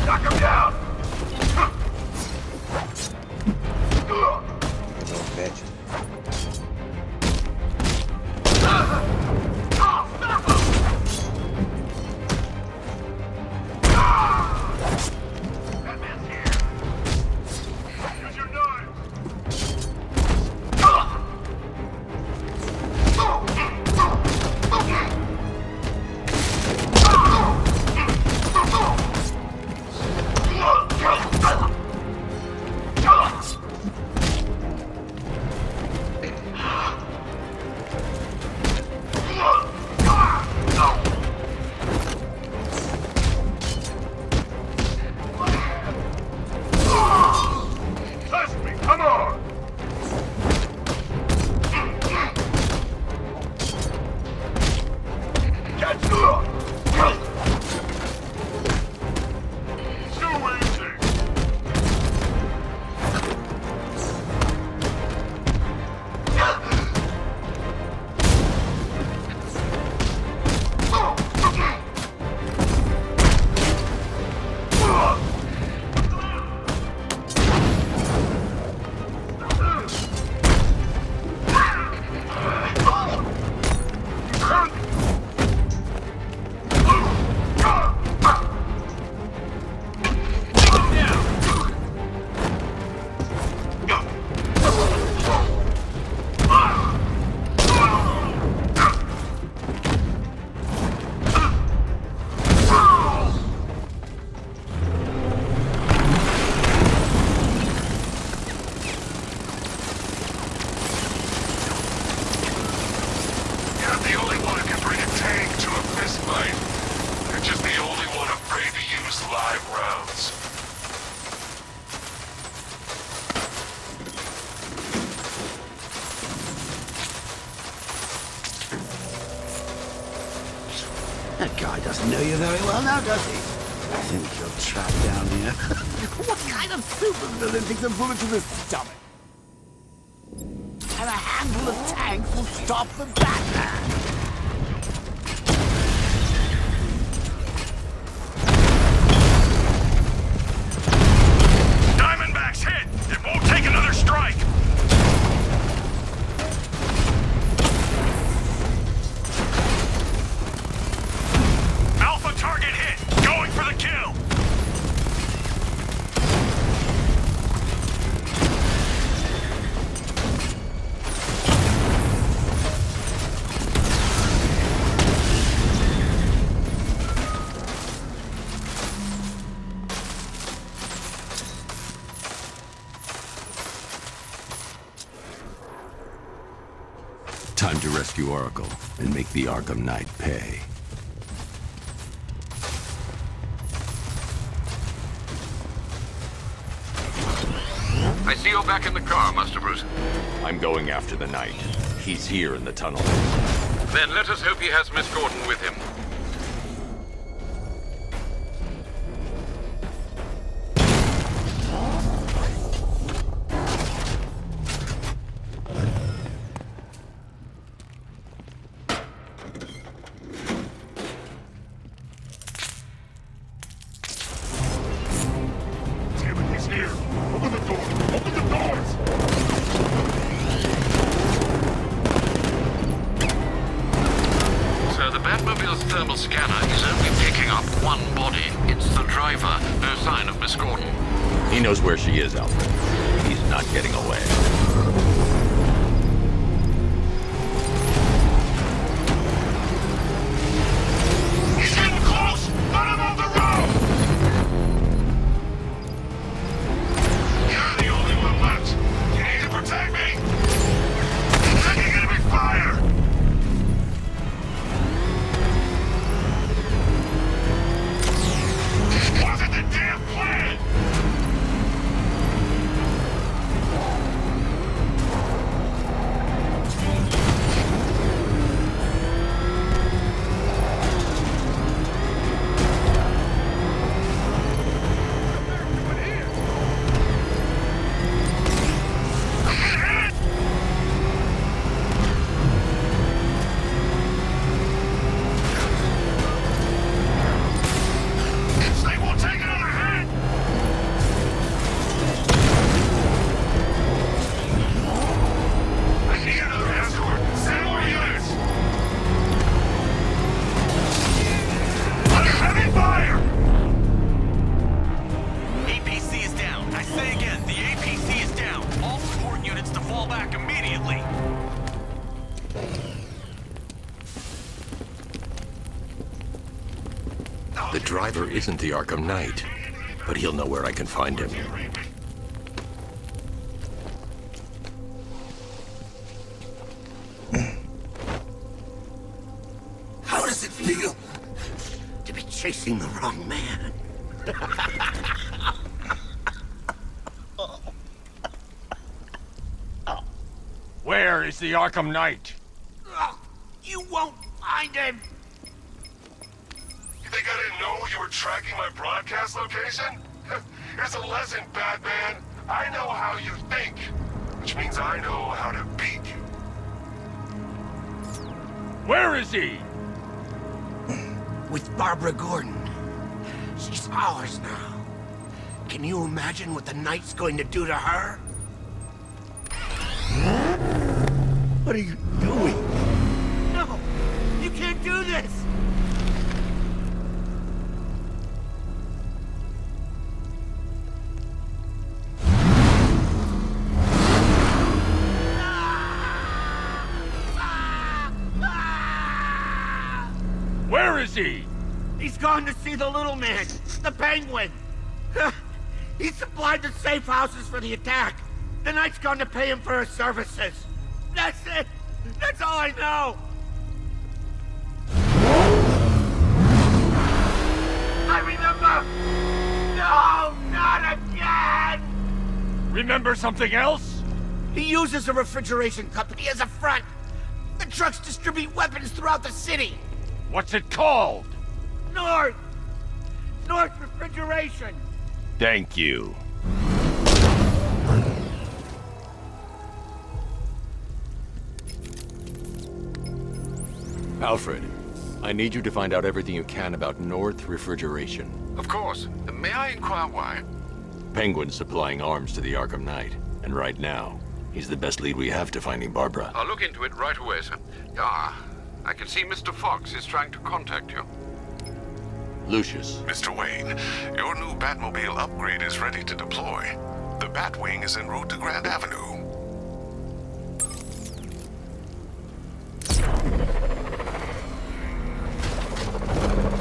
Knock him down! Don't bitch. That guy doesn't know you very well now, does he? I think you're trapped down here. What kind of supervillain thinks a bullet to the stomach? And a handful of tanks will stop the Batman! Diamondback's hit! It won't take another strike! Alpha target hit! Going for the kill! Time to rescue Oracle and make the Arkham Knight pay. I see you're back in the car, Master Bruce. I'm going after the Knight. He's here in the tunnel. Then let us hope he has Miss Gordon with him. Thermal scanner is only picking up one body. It's the driver. No sign of Miss Gordon. He knows where she is, Alfred. He's not getting away. He's getting close! Let him on the road! You're the only one left. You need to protect me! Taking enemy fire! Wasn't the damn plan! driver isn't the Arkham Knight, but he'll know where I can find him. How does it feel to be chasing the wrong man? Where is the Arkham Knight? You won't find him! You think I didn't know you were tracking my broadcast location? Here's a lesson, Batman. I know how you think, which means I know how to beat you. Where is he? With Barbara Gordon. She's ours now. Can you imagine what the Knight's going to do to her? What are you doing? No! You can't do this! Where is he? He's gone to see the little man, the Penguin. He supplied the safe houses for the attack. The Knight's gone to pay him for his services. That's it. That's all I know. I remember. No, not again. Remember something else? He uses a refrigeration company as a front. The trucks distribute weapons throughout the city. What's it called? North Refrigeration. Thank you. Alfred, I need you to find out everything you can about North Refrigeration. Of course. May I inquire why? Penguin's supplying arms to the Arkham Knight, and right now, he's the best lead we have to finding Barbara. I'll look into it right away, sir. Ah, I can see Mr. Fox is trying to contact you. Lucius. Mr. Wayne, your new Batmobile upgrade is ready to deploy. The Batwing is en route to Grand Avenue.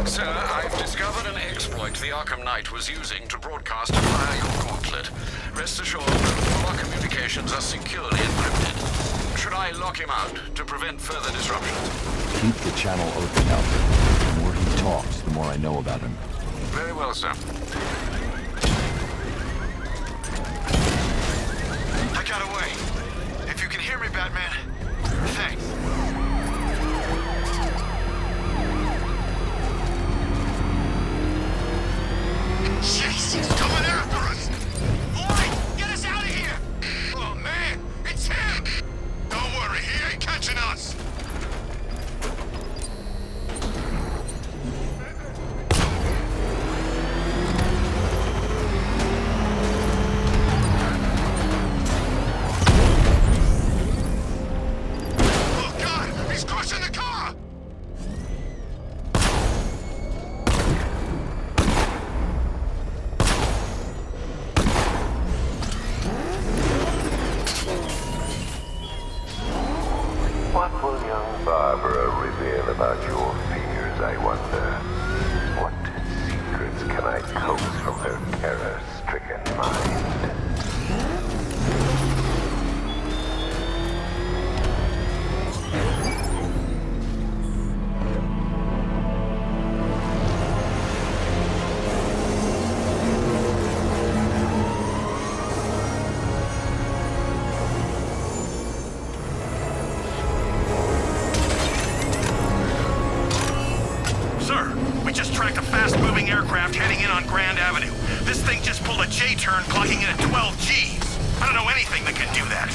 Sir, I've discovered an exploit the Arkham Knight was using to broadcast via your gauntlet. Rest assured, all our communications are securely encrypted. Should I lock him out to prevent further disruptions? Keep the channel open, Alfred. The more he talks, the more I know about him. Very well, sir. I got away. If you can hear me, Batman, thanks. Jesus, he's coming after us! Boy, get us out of here! Oh, man, it's him! Don't worry, he ain't catching us! Oh, God, he's crushing the car! What will young Barbara reveal about your fears, I wonder? What secrets can I coax from her terror-stricken mind? Sir, we just tracked a fast-moving aircraft heading in on Grand Avenue. This thing just pulled a J-turn, clocking in at 12 Gs. I don't know anything that can do that.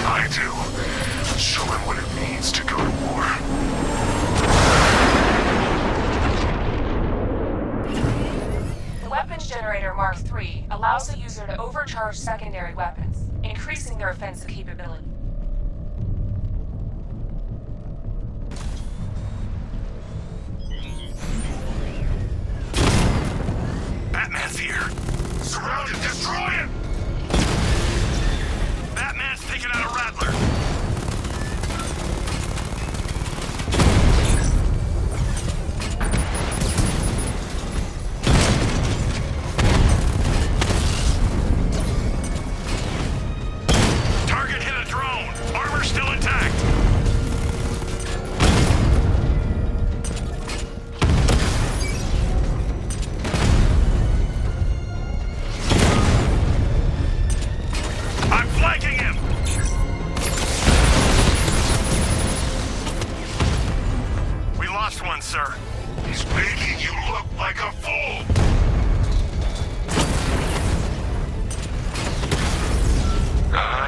I do. Show him what it means to go to war. The weapons generator Mark III allows the user to overcharge secondary weapons, increasing their offensive capability. Batman's here. Surround him, destroy him! Batman's taking out a Rattler. sir. He's making you look like a fool!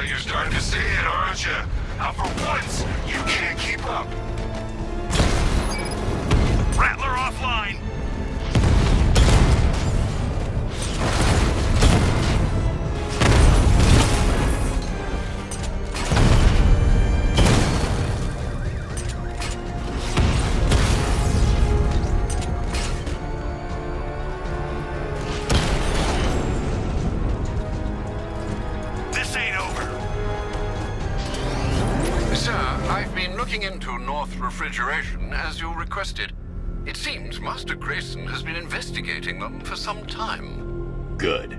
You're starting to see it, aren't you? How for once, you can't keep up. Rattler offline. Into North Refrigeration as you requested. It seems Master Grayson has been investigating them for some time. Good.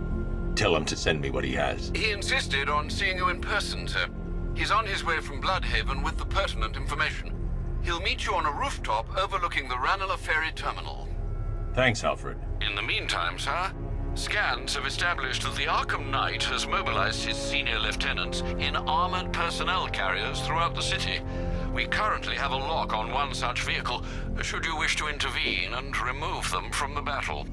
Tell him to send me what he has. He insisted on seeing you in person, sir. He's on his way from Bloodhaven with the pertinent information. He'll meet you on a rooftop overlooking the Ranelagh Ferry Terminal. Thanks, Alfred. In the meantime, sir, scans have established that the Arkham Knight has mobilized his senior lieutenants in armored personnel carriers throughout the city. We currently have a lock on one such vehicle, should you wish to intervene and remove them from the battle.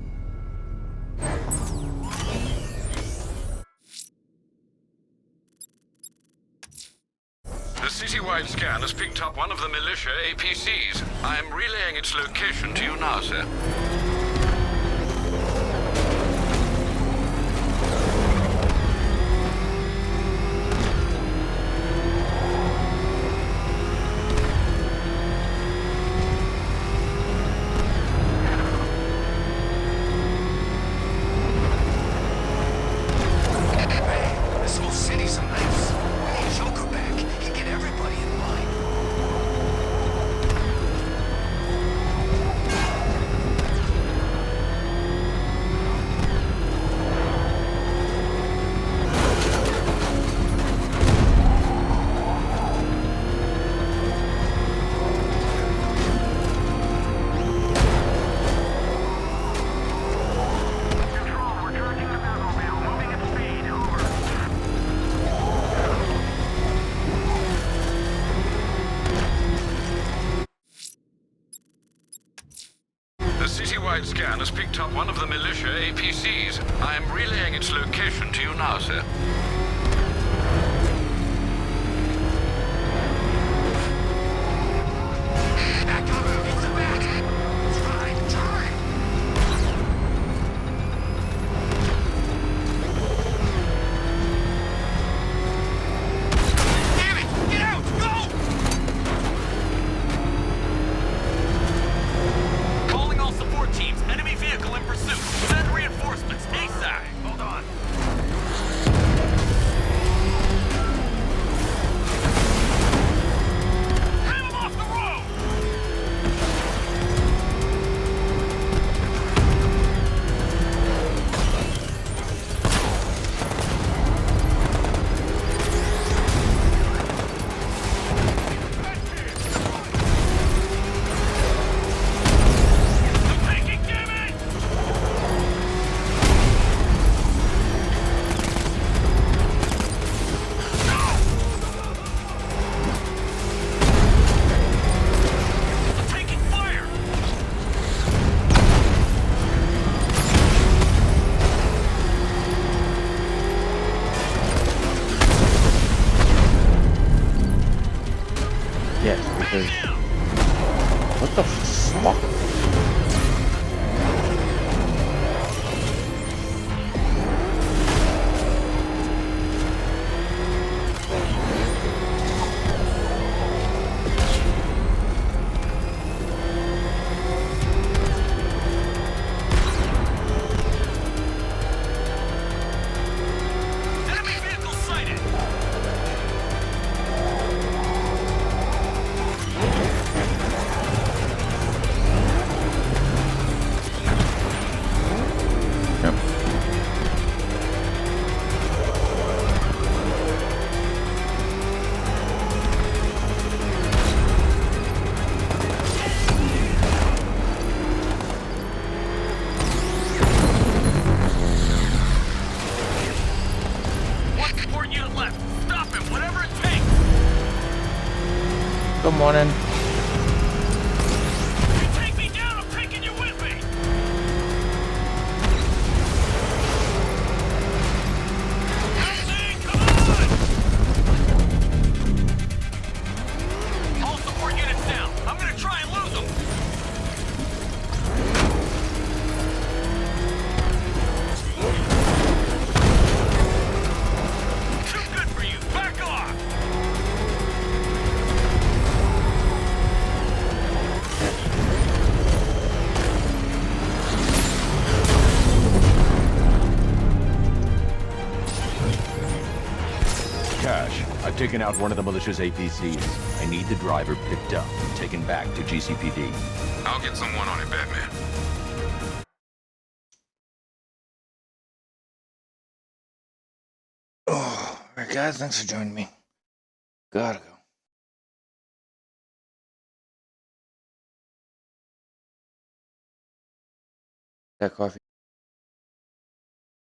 The citywide scan has picked up one of the militia APCs. I am relaying its location to you now, sir. Scan has picked up one of the militia APCs. I am relaying its location to you now, sir. Back up! It's the back! Turn! Damn it! Get out! Go! Teams, enemy vehicle in pursuit. Send reinforcements ASAP. Hold on. Ram him off the road! What the fuck? Good morning. You take me I've taken out one of the militia's APCs. I need the driver picked up and taken back to GCPD. I'll get someone on it, Batman. Oh, alright guys, thanks for joining me. Gotta go. That coffee.